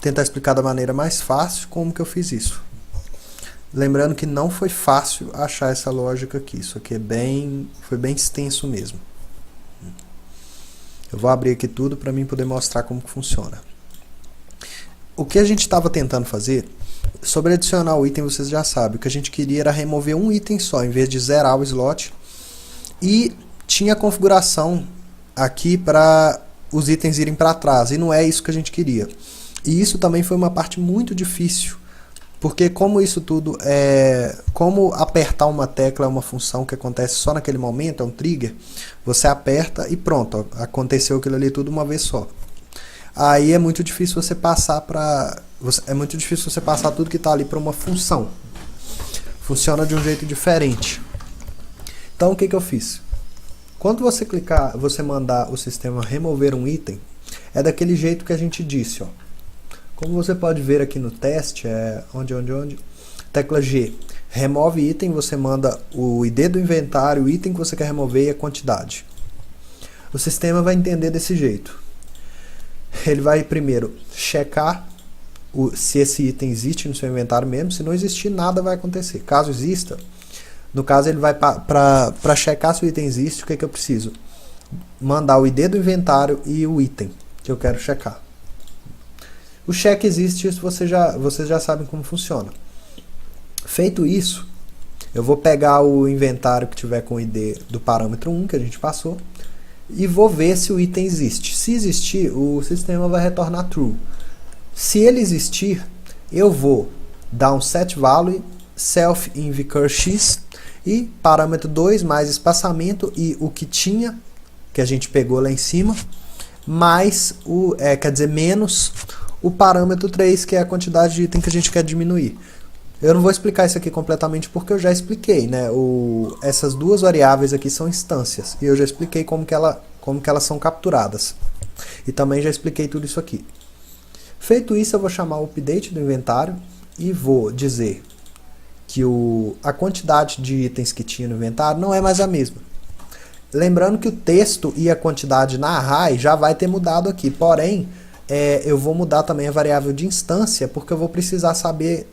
tentar explicar da maneira mais fácil como que eu fiz isso. Lembrando que não foi fácil achar essa lógica aqui. Isso aqui foi bem extenso mesmo. Eu vou abrir aqui tudo para mim poder mostrar como que funciona. O que a gente estava tentando fazer, sobre adicionar o item vocês já sabem, o que a gente queria era remover um item só, em vez de zerar o slot. E tinha a configuração aqui para os itens irem para trás, e não é isso que a gente queria. E isso também foi uma parte muito difícil, porque como isso tudo é... Como apertar uma tecla é uma função que acontece só naquele momento, é um trigger, você aperta e pronto, aconteceu aquilo ali tudo uma vez só. Aí é muito difícil você passar para... É muito difícil você passar tudo que está ali para uma função. Funciona de um jeito diferente. Então o que eu fiz? Quando você clicar, você mandar o sistema remover um item, é daquele jeito que a gente disse, ó. Como você pode ver aqui no teste, onde? Tecla G. Remove item, você manda o ID do inventário, o item que você quer remover e a quantidade. O sistema vai entender desse jeito. Ele vai primeiro checar se esse item existe no seu inventário mesmo. Se não existir, nada vai acontecer. Caso exista, no caso ele vai para checar se o item existe, o que eu preciso? Mandar o ID do inventário e o item que eu quero checar. O check existe, isso vocês já sabem como funciona. Feito isso, eu vou pegar o inventário que tiver com o ID do parâmetro 1 que a gente passou e vou ver se o item existe. Se existir, o sistema vai retornar true. Se ele existir, eu vou dar um setValue self invcur x e parâmetro 2 mais espaçamento e o que tinha, que a gente pegou lá em cima, mais menos o parâmetro 3, que é a quantidade de item que a gente quer diminuir. Eu não vou explicar isso aqui completamente porque eu já expliquei, né? Essas duas variáveis aqui são instâncias e eu já expliquei como que elas são capturadas. E também já expliquei tudo isso aqui. Feito isso, eu vou chamar o update do inventário e vou dizer que a quantidade de itens que tinha no inventário não é mais a mesma. Lembrando que o texto e a quantidade na array já vai ter mudado aqui, porém eu vou mudar também a variável de instância, porque eu vou precisar saber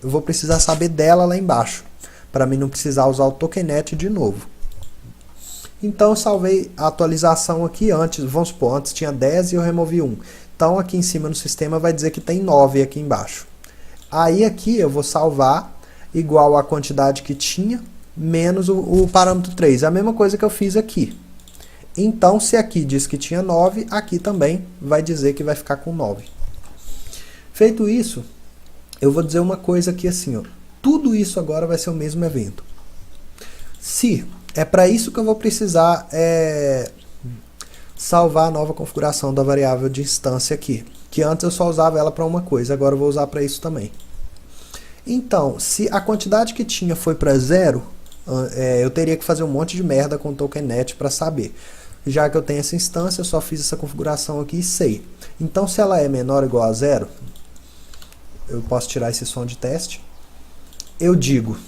dela lá embaixo, para mim não precisar usar o tokennet de novo. Então eu salvei a atualização aqui antes, vamos supor, antes tinha 10 e eu removi 1. Então aqui em cima no sistema vai dizer que tem 9 aqui embaixo. Aí aqui eu vou salvar igual a quantidade que tinha, menos o parâmetro 3. É a mesma coisa que eu fiz aqui. Então, se aqui diz que tinha 9, aqui também vai dizer que vai ficar com 9. Feito isso, eu vou dizer uma coisa aqui assim, ó. Tudo isso agora vai ser o mesmo evento. Se é para isso que eu vou precisar salvar a nova configuração da variável de instância aqui, que antes eu só usava ela para uma coisa, agora eu vou usar para isso também. Então, se a quantidade que tinha foi para 0, eu teria que fazer um monte de merda com o tokennet para saber. Já que eu tenho essa instância, eu só fiz essa configuração aqui e sei. Então, se ela é menor ou igual a 0, eu posso tirar esse som de teste. Eu digo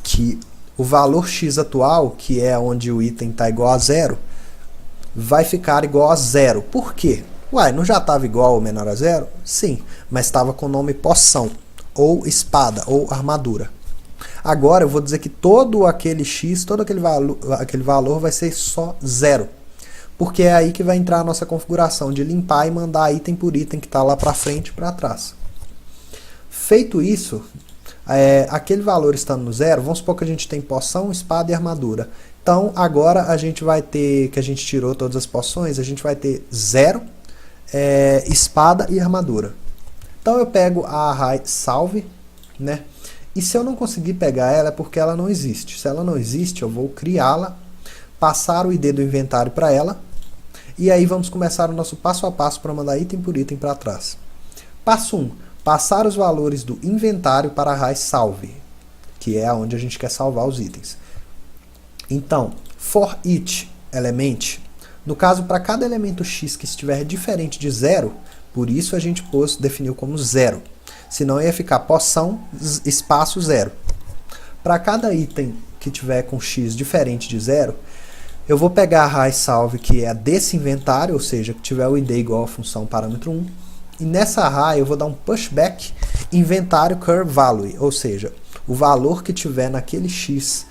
que o valor x atual, que é onde o item está igual a 0, vai ficar igual a 0. Por quê? Uai, não já estava igual ou menor a 0? Sim, mas estava com o nome poção, ou espada, ou armadura. Agora eu vou dizer que todo aquele x, todo aquele valor vai ser só 0. Porque é aí que vai entrar a nossa configuração de limpar e mandar item por item que está lá para frente e para trás. Feito isso, aquele valor estando no 0, vamos supor que a gente tem poção, espada e armadura. Então agora a gente vai ter, que a gente tirou todas as poções, a gente vai ter 0, espada e armadura. Então eu pego a array salve, né? E se eu não conseguir pegar ela é porque ela não existe. Se ela não existe, eu vou criá-la, passar o ID do inventário para ela, e aí vamos começar o nosso passo a passo para mandar item por item para trás. Passo 1. Passar os valores do inventário para a array salve, que é onde a gente quer salvar os itens. Então, for each element, no caso para cada elemento x que estiver diferente de 0, por isso a gente definiu como 0. Senão ia ficar poção, espaço 0. Para cada item que tiver com x diferente de 0, eu vou pegar a array salve, que é desse inventário, ou seja, que tiver o id igual a função parâmetro 1. E nessa array eu vou dar um pushback inventário cur value, ou seja, o valor que tiver naquele x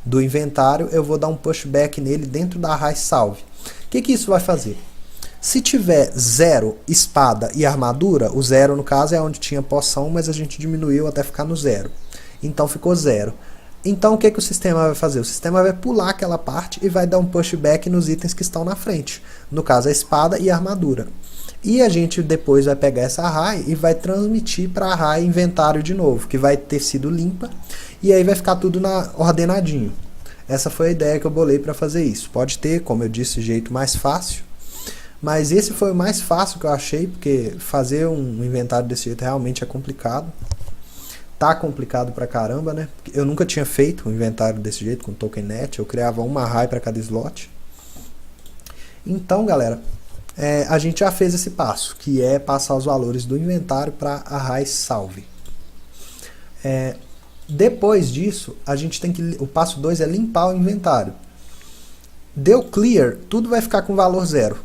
do inventário, eu vou dar um pushback nele dentro da array salve. que isso vai fazer? Se tiver 0, espada e armadura, o 0 no caso é onde tinha poção, mas a gente diminuiu até ficar no 0. Então ficou 0. Então o que o sistema vai fazer? O sistema vai pular aquela parte e vai dar um pushback nos itens que estão na frente. No caso a espada e a armadura. E a gente depois vai pegar essa array e vai transmitir para a array inventário de novo, que vai ter sido limpa. E aí vai ficar tudo ordenadinho. Essa foi a ideia que eu bolei para fazer isso. Pode ter, como eu disse, jeito mais fácil. Mas esse foi o mais fácil que eu achei, porque fazer um inventário desse jeito realmente é complicado. Tá complicado pra caramba, né? Eu nunca tinha feito um inventário desse jeito com TokenNet. Eu criava uma array para cada slot. Então, galera, a gente já fez esse passo, que é passar os valores do inventário para array salve. Depois disso, a gente tem que... O passo 2 é limpar o inventário. Deu clear, tudo vai ficar com valor 0.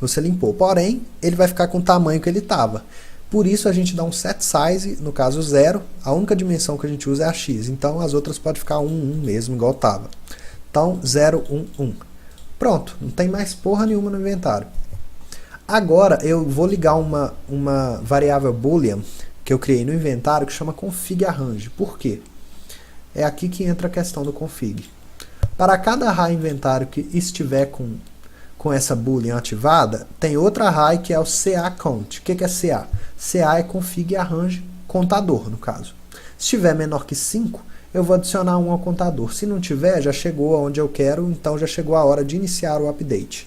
Você limpou, porém, ele vai ficar com o tamanho que ele estava. Por isso a gente dá um set size, no caso 0, a única dimensão que a gente usa é a x, então as outras podem ficar 1, 1 mesmo, igual estava. Então 0, 1, 1. Pronto, não tem mais porra nenhuma no inventário. Agora eu vou ligar uma variável boolean que eu criei no inventário que chama config arrange. Por quê? É aqui que entra a questão do config. Para cada array inventário que estiver com essa boolean ativada, tem outra array que é o CA_count. O que é CA? CA é config arrange contador, no caso. Se tiver menor que 5, eu vou adicionar 1 ao contador. Se não tiver, já chegou aonde eu quero, então já chegou a hora de iniciar o update.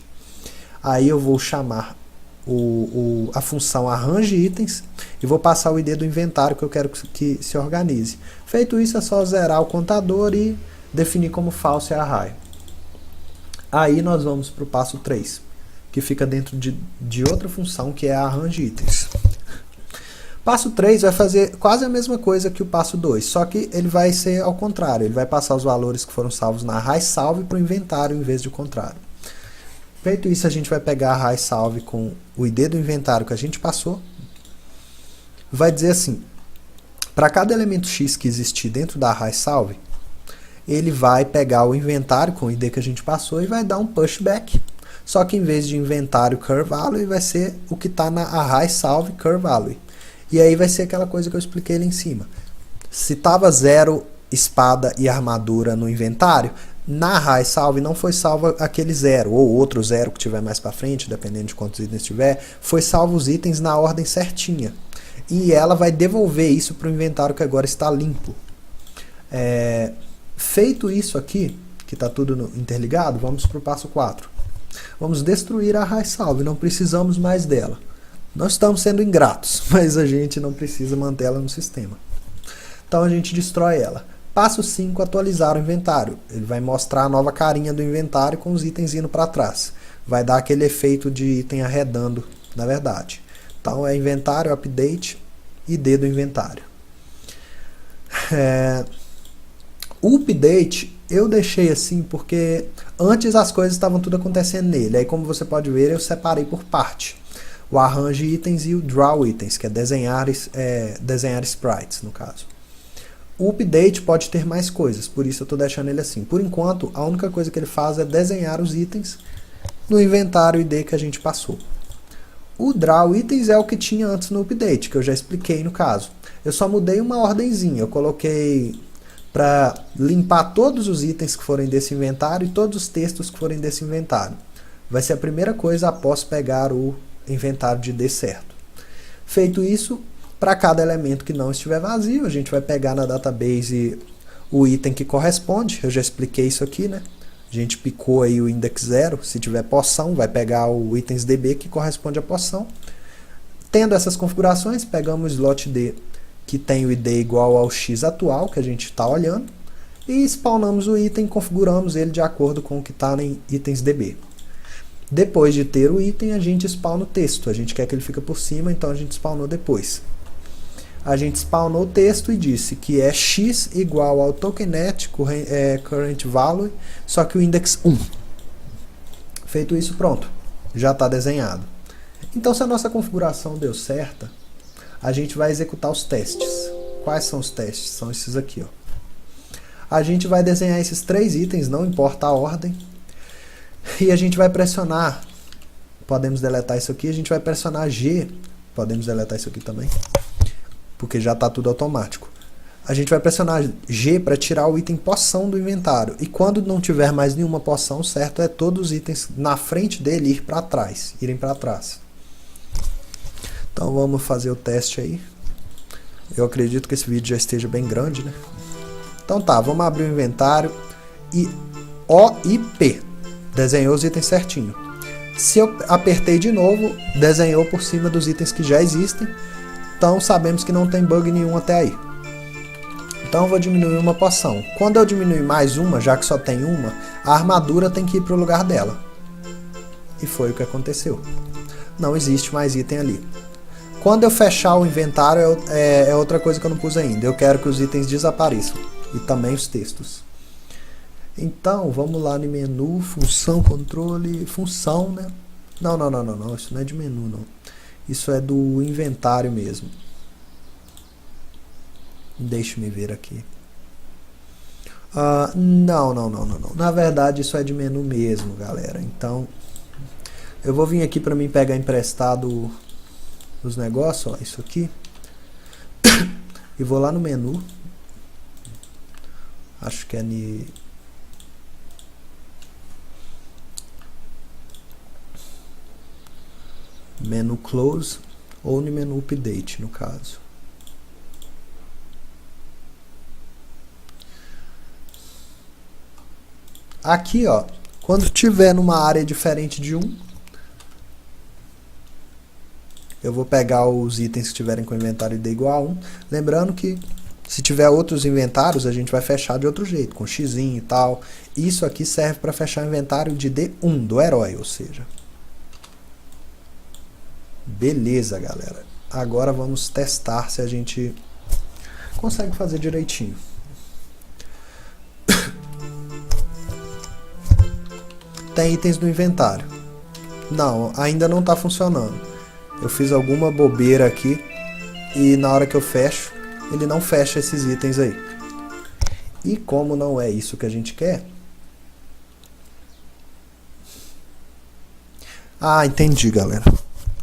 Aí eu vou chamar a função arrange itens e vou passar o ID do inventário que eu quero que se organize. Feito isso, é só zerar o contador e definir como false a array. Aí nós vamos para o passo 3, que fica dentro de outra função, que é a arrange itens. Passo 3 vai fazer quase a mesma coisa que o passo 2, só que ele vai ser ao contrário. Ele vai passar os valores que foram salvos na array salve para o inventário em vez de o contrário. Feito isso, a gente vai pegar a array salve com o ID do inventário que a gente passou. Vai dizer assim, para cada elemento X que existir dentro da array salve, ele vai pegar o inventário com o ID que a gente passou e vai dar um pushback. Só que em vez de inventário curValue, vai ser o que está na array salve curValue. E aí vai ser aquela coisa que eu expliquei ali em cima. Se estava 0 espada e armadura no inventário, na array salve não foi salvo aquele 0, ou outro 0 que tiver mais para frente, dependendo de quantos itens tiver, foi salvo os itens na ordem certinha. E ela vai devolver isso para o inventário que agora está limpo. Feito isso aqui, que está tudo interligado, vamos para o passo 4. Vamos destruir a array salve, não precisamos mais dela. Nós estamos sendo ingratos, mas a gente não precisa mantê-la no sistema. Então a gente destrói ela. Passo 5, atualizar o inventário. Ele vai mostrar a nova carinha do inventário com os itens indo para trás. Vai dar aquele efeito de item arredando, na verdade. Então é inventário, update, ID do inventário. O update eu deixei assim porque antes as coisas estavam tudo acontecendo nele. Aí como você pode ver, eu separei por parte. O arrange itens e o draw itens, que é desenhar sprites, no caso. O update pode ter mais coisas, por isso eu estou deixando ele assim. Por enquanto, a única coisa que ele faz é desenhar os itens no inventário ID que a gente passou. O draw itens é o que tinha antes no update, que eu já expliquei no caso. Eu só mudei uma ordenzinha, eu coloquei para limpar todos os itens que forem desse inventário e todos os textos que forem desse inventário. Vai ser a primeira coisa após pegar o inventário de ID certo. Feito isso, para cada elemento que não estiver vazio, a gente vai pegar na database o item que corresponde. Eu já expliquei isso aqui, né? A gente picou aí o index 0, se tiver poção, vai pegar o itens DB que corresponde à poção. Tendo essas configurações, pegamos o slot D que tem o ID igual ao X atual, que a gente está olhando, e spawnamos o item, configuramos ele de acordo com o que está em itens DB. Depois de ter o item, a gente spawna o texto. A gente quer que ele fique por cima, então a gente spawnou depois. A gente spawnou o texto e disse que é x igual ao TokenNet current value, só que o index 1. Feito isso, pronto. Já está desenhado. Então, se a nossa configuração deu certa, a gente vai executar os testes. Quais são os testes? São esses aqui, ó. A gente vai desenhar esses 3 itens, não importa a ordem. E a gente vai pressionar, podemos deletar isso aqui, a gente vai pressionar G, podemos deletar isso aqui também, porque já está tudo automático. A gente vai pressionar G para tirar o item poção do inventário. E quando não tiver mais nenhuma poção, certo, é todos os itens na frente dele irem para trás. Então vamos fazer o teste aí. Eu acredito que esse vídeo já esteja bem grande, né? Então tá, vamos abrir o inventário e O e P. Desenhou os itens certinho. Se eu apertei de novo, desenhou por cima dos itens que já existem. Então sabemos que não tem bug nenhum até aí. Então eu vou diminuir uma poção. Quando eu diminuir mais uma, já que só tem uma, a armadura tem que ir para o lugar dela. E foi o que aconteceu. Não existe mais item ali. Quando eu fechar o inventário, é outra coisa que eu não pus ainda. Eu quero que os itens desapareçam. E também os textos. Então, vamos lá no menu, função, controle, função, né? Não, isso não é de menu, não. Isso é do inventário mesmo. Deixa-me ver aqui. Não. Na verdade, isso é de menu mesmo, galera. Então, eu vou vir aqui para mim pegar emprestado os negócios, ó, isso aqui. E vou lá no menu. Acho que é menu close ou no menu update, no caso. Aqui, ó, quando tiver numa área diferente de 1, eu vou pegar os itens que tiverem com inventário ID igual a 1. Lembrando que se tiver outros inventários, a gente vai fechar de outro jeito, com xizinho e tal. Isso aqui serve para fechar o inventário de D1, do herói, ou seja. Beleza, galera. Agora vamos testar se a gente consegue fazer direitinho. Tem itens no inventário. Não, ainda não está funcionando. Eu fiz alguma bobeira aqui e na hora que eu fecho, ele não fecha esses itens aí. E como não é isso que a gente quer... entendi, galera.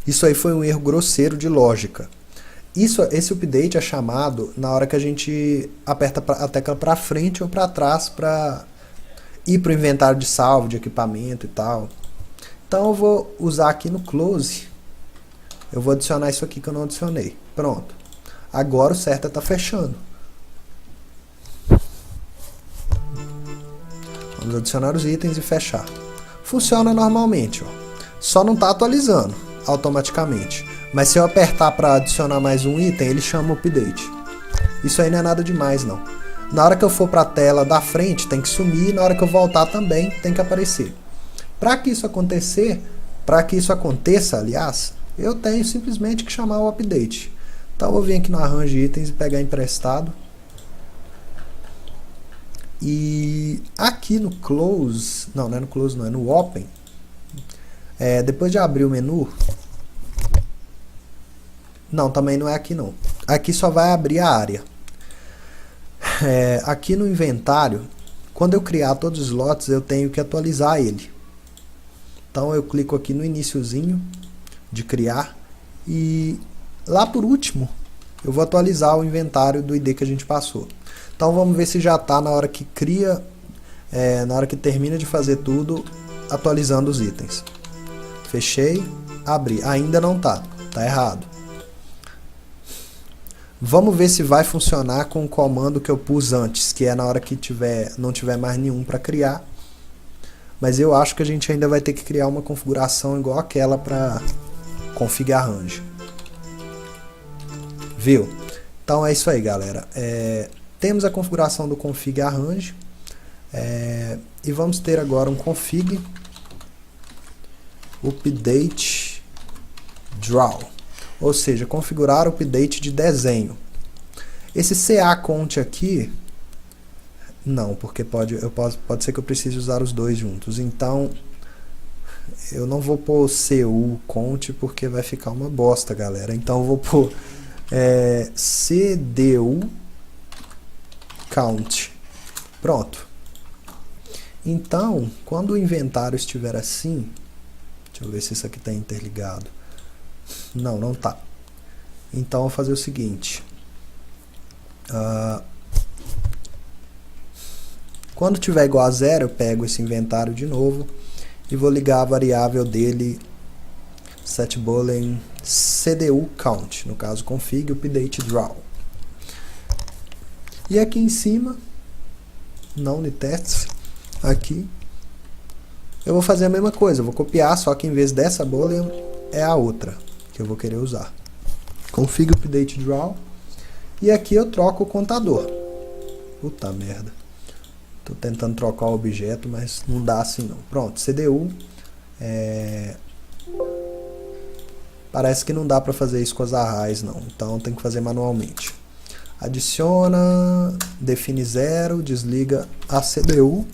Isso aí foi um erro grosseiro de lógica. Esse update é chamado na hora que a gente aperta a tecla para frente ou para trás para ir para o inventário de salvo, de equipamento e tal. Então eu vou usar aqui no close. Eu vou adicionar isso aqui que eu não adicionei. Pronto. Agora o certo é estar fechando. Vamos adicionar os itens e fechar. Funciona normalmente, ó. Só não está atualizando automaticamente. Mas se eu apertar para adicionar mais um item, ele chama o update. Isso aí não é nada demais, não. Na hora que eu for para a tela da frente, tem que sumir. E na hora que eu voltar também, tem que aparecer. Para que isso aconteça, aliás, eu tenho simplesmente que chamar o update. Então eu vou vir aqui no arranjo de itens e pegar emprestado. E aqui no close, não é no close não, é no open. Depois de abrir o menu, não, também não é aqui não. Aqui só vai abrir a área. Aqui no inventário, quando eu criar todos os slots, eu tenho que atualizar ele. Então eu clico aqui no iniciozinho de criar e lá por último eu vou atualizar o inventário do ID que a gente passou. Então vamos ver se já está na hora que cria, na hora que termina de fazer tudo, atualizando os itens. Fechei, abri. Ainda não está, está errado. Vamos ver se vai funcionar com o comando que eu pus antes, que é na hora que não tiver mais nenhum para criar. Mas eu acho que a gente ainda vai ter que criar uma configuração igual aquela para config arrange. Viu? Então é isso aí, galera. Temos a configuração do config arrange. E vamos ter agora um config update draw. Ou seja, configurar o update de desenho. Esse CA cont aqui, não, porque pode ser que eu precise usar os dois juntos. Então, eu não vou pôr CU cont porque vai ficar uma bosta, galera. Então, eu vou pôr CDU count. Pronto. Então, quando o inventário estiver assim, deixa eu ver se isso aqui está interligado. Não, não está. Então, eu vou fazer o seguinte. Quando tiver igual a 0, eu pego esse inventário de novo e vou ligar a variável dele setBoolean CDU count, no caso config update draw. E aqui em cima, na unitests, aqui, eu vou fazer a mesma coisa, eu vou copiar, só que em vez dessa boolean é a outra que eu vou querer usar. Config update draw. E aqui eu troco o contador. Puta merda. Tô tentando trocar o objeto, mas não dá assim não. Pronto, CDU. Parece que não dá para fazer isso com as arrays não. Então tem que fazer manualmente. Adiciona, define 0, desliga a CDU.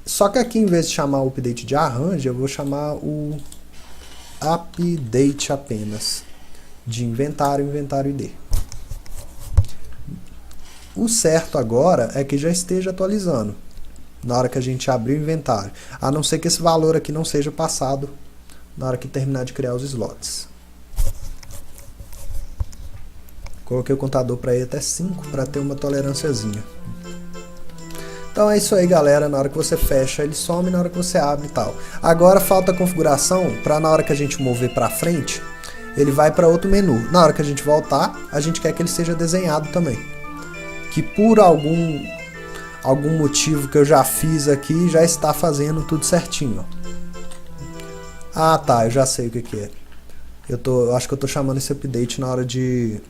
Só que aqui em vez de chamar o update de arranjo, eu vou chamar o update apenas. De inventário, inventário ID. O certo agora é que já esteja atualizando na hora que a gente abrir o inventário, a não ser que esse valor aqui não seja passado na hora que terminar de criar os slots. Coloquei o contador para ir até 5 para ter uma tolerânciazinha. Então é isso aí, galera. Na hora que você fecha, ele some, na hora que você abre e tal. Agora falta a configuração para na hora que a gente mover para frente, ele vai para outro menu. Na hora que a gente voltar, a gente quer que ele seja desenhado também. Que por algum motivo que eu já fiz aqui, já está fazendo tudo certinho. Ah, tá, eu já sei o que é. Eu acho que eu tô chamando esse update na hora de...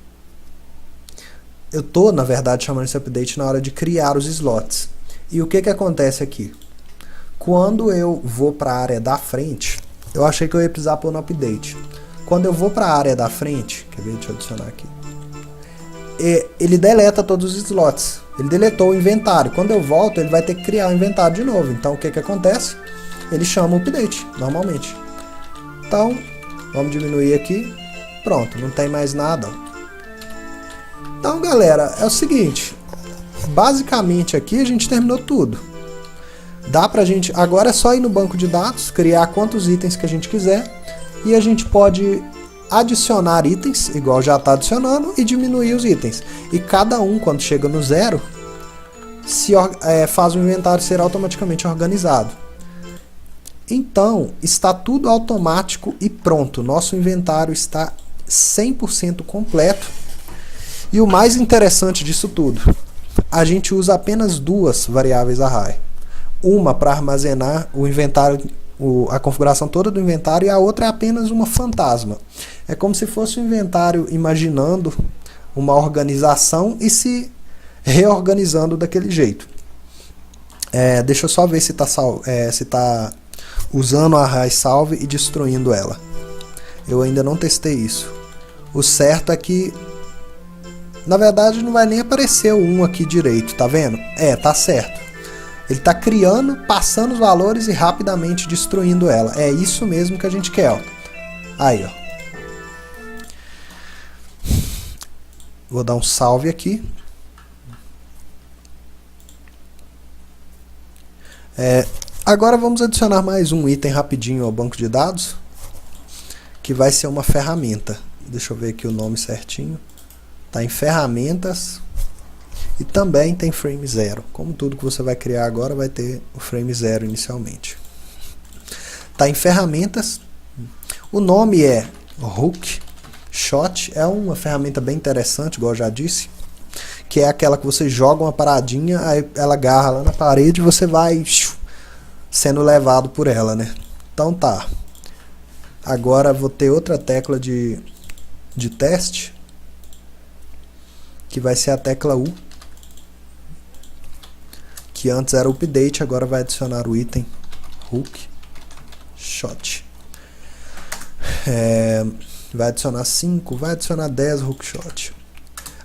Eu tô, na verdade, chamando esse update na hora de criar os slots. E o que acontece aqui? Quando eu vou para a área da frente, eu achei que eu ia precisar pôr no update. Quando eu vou para a área da frente, quer ver? Deixa eu adicionar aqui. Ele deleta todos os slots. Ele deletou o inventário. Quando eu volto, ele vai ter que criar o inventário de novo. Então, o que acontece? Ele chama o update, normalmente. Então, vamos diminuir aqui. Pronto, não tem mais nada. Então, galera, é o seguinte. Basicamente, aqui a gente terminou tudo. Dá pra gente... Agora é só ir no banco de dados, criar quantos itens que a gente quiser. E a gente pode adicionar itens, igual já está adicionando, e diminuir os itens. E cada um, quando chega no 0, faz o inventário ser automaticamente organizado. Então, está tudo automático e pronto. Nosso inventário está 100% completo. E o mais interessante disso tudo, a gente usa apenas duas variáveis array. Uma para armazenar o inventário, a configuração toda do inventário, e a outra é apenas uma fantasma. É como se fosse um inventário imaginando uma organização e se reorganizando daquele jeito. Deixa eu só ver se está usando a array salve e destruindo ela. Eu ainda não testei isso. O certo é que, na verdade, não vai nem aparecer o 1 aqui direito, tá vendo? Tá certo. Ele está criando, passando os valores e rapidamente destruindo ela. É isso mesmo que a gente quer, ó. Aí, ó. Vou dar um salve aqui. Agora vamos adicionar mais um item rapidinho ao banco de dados, que vai ser uma ferramenta. Deixa eu ver aqui o nome certinho. Está em ferramentas. E também tem frame 0. Como tudo que você vai criar agora vai ter o frame 0 inicialmente. Está em ferramentas. O nome é Hook Shot. É uma ferramenta bem interessante, igual eu já disse. Que é aquela que você joga uma paradinha, aí ela agarra lá na parede e você vai sendo levado por ela, né? Então tá. Agora vou ter outra tecla de teste, que vai ser a tecla U, que antes era update, agora vai adicionar o item Hook Shot. Vai adicionar 5, vai adicionar 10 Hook Shot.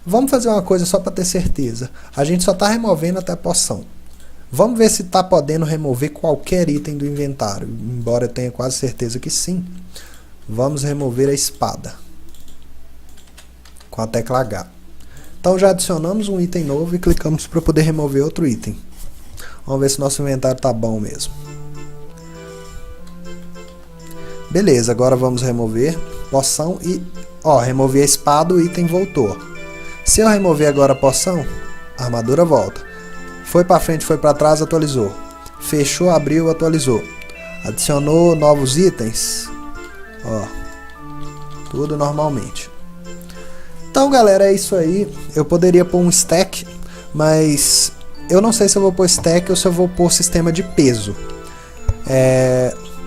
Vamos fazer uma coisa só para ter certeza. A gente só está removendo até a poção. Vamos ver se está podendo remover qualquer item do inventário. Embora eu tenha quase certeza que sim. Vamos remover a espada com a tecla H. Então já adicionamos um item novo e clicamos para poder remover outro item. Vamos ver se nosso inventário tá bom mesmo. Beleza, agora vamos remover poção e... Ó, removi a espada, o item voltou. Se eu remover agora a poção, a armadura volta. Foi pra frente, foi pra trás, atualizou. Fechou, abriu, atualizou. Adicionou novos itens. Ó, tudo normalmente. Então, galera, é isso aí. Eu poderia pôr um stack, mas eu não sei se eu vou pôr stack ou se eu vou pôr sistema de peso.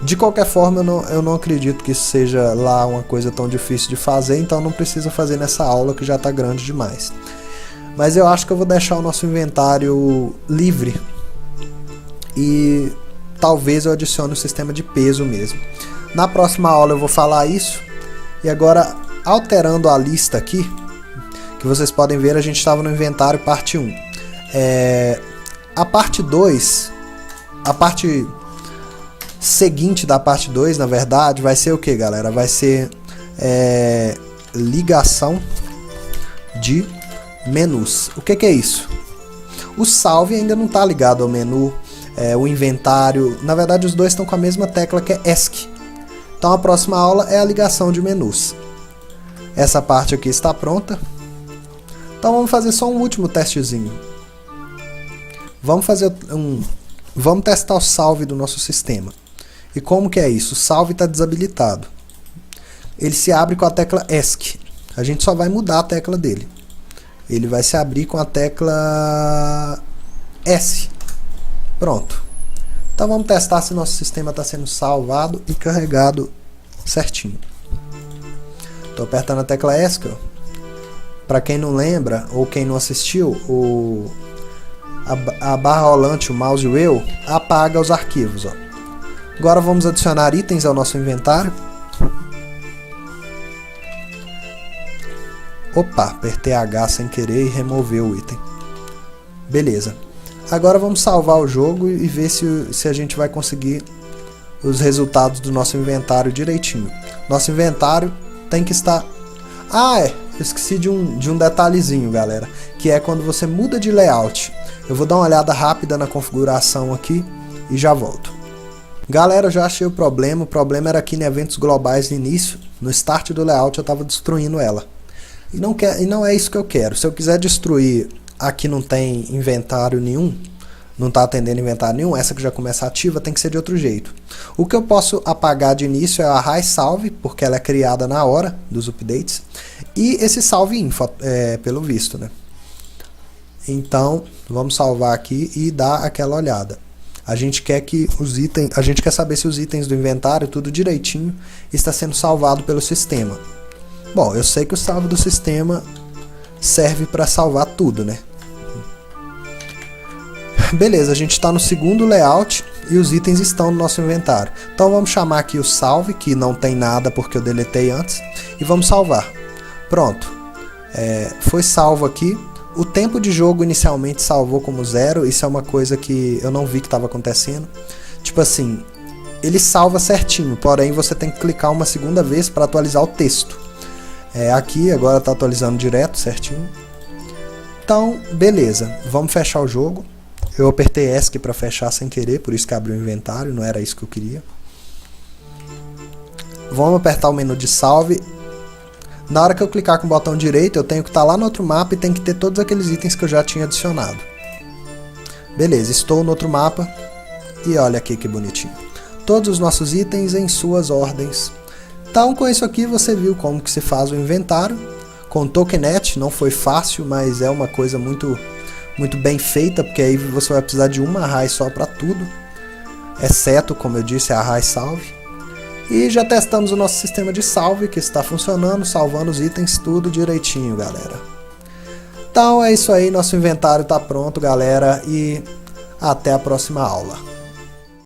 De qualquer forma, eu não acredito que isso seja lá uma coisa tão difícil de fazer, então não precisa fazer nessa aula que já está grande demais. Mas eu acho que eu vou deixar o nosso inventário livre e talvez eu adicione o sistema de peso mesmo. Na próxima aula eu vou falar isso. E agora, alterando a lista aqui, que vocês podem ver, a gente estava no inventário parte 1. A parte 2, a parte seguinte da parte 2, na verdade, vai ser o que, galera? Vai ser ligação de menus. O que é isso? O salve ainda não está ligado ao menu, o inventário. Na verdade, os dois estão com a mesma tecla, que é ESC. Então a próxima aula é a ligação de menus. Essa parte aqui está pronta. Então vamos fazer só um último testezinho. Vamos testar o salve do nosso sistema. E como que é isso? O salve está desabilitado. Ele se abre com a tecla ESC. A gente só vai mudar a tecla dele. Ele vai se abrir com a tecla S. Pronto. Então vamos testar se nosso sistema está sendo salvado e carregado certinho. Estou apertando a tecla ESC. Para quem não lembra ou quem não assistiu, a barra rolante, o mouse wheel, apaga os arquivos. Ó. Agora vamos adicionar itens ao nosso inventário. Opa, apertei H sem querer e removeu o item. Beleza. Agora vamos salvar o jogo e ver se a gente vai conseguir os resultados do nosso inventário direitinho. Nosso inventário tem que estar... eu esqueci de um detalhezinho, galera, que é quando você muda de layout. Eu vou dar uma olhada rápida na configuração aqui e já volto. Galera, eu já achei o problema era aqui em eventos globais no início, no start do layout eu estava destruindo ela. E não é isso que eu quero. Se eu quiser destruir, aqui não tem inventário nenhum, não está atendendo inventário nenhum, essa que já começa ativa tem que ser de outro jeito. O que eu posso apagar de início é a array salve, porque ela é criada na hora dos updates, e esse salve info, pelo visto, né? Então, vamos salvar aqui e dar aquela olhada. A gente quer saber se os itens do inventário, tudo direitinho, está sendo salvado pelo sistema. Bom, eu sei que o salve do sistema serve para salvar tudo, né? Beleza, a gente está no segundo layout e os itens estão no nosso inventário. Então vamos chamar aqui o salve, que não tem nada porque eu deletei antes, e vamos salvar. Pronto, foi salvo aqui. O tempo de jogo inicialmente salvou como 0, isso é uma coisa que eu não vi que estava acontecendo. Tipo assim, ele salva certinho, porém você tem que clicar uma segunda vez para atualizar o texto. Aqui agora está atualizando direto, certinho. Então, beleza, vamos fechar o jogo. Eu apertei ESC para fechar sem querer, por isso que abriu o inventário, não era isso que eu queria. Vamos apertar o menu de salve. Na hora que eu clicar com o botão direito, eu tenho que estar lá no outro mapa e tem que ter todos aqueles itens que eu já tinha adicionado. Beleza, estou no outro mapa e olha aqui que bonitinho. Todos os nossos itens em suas ordens. Então, com isso aqui você viu como que se faz o inventário. Com o Tokenet não foi fácil, mas é uma coisa muito bem feita, porque aí você vai precisar de uma array só para tudo, exceto, como eu disse, a array salve. E já testamos o nosso sistema de salve, que está funcionando, salvando os itens tudo direitinho, galera. Então é isso aí, nosso inventário está pronto, galera, e até a próxima aula.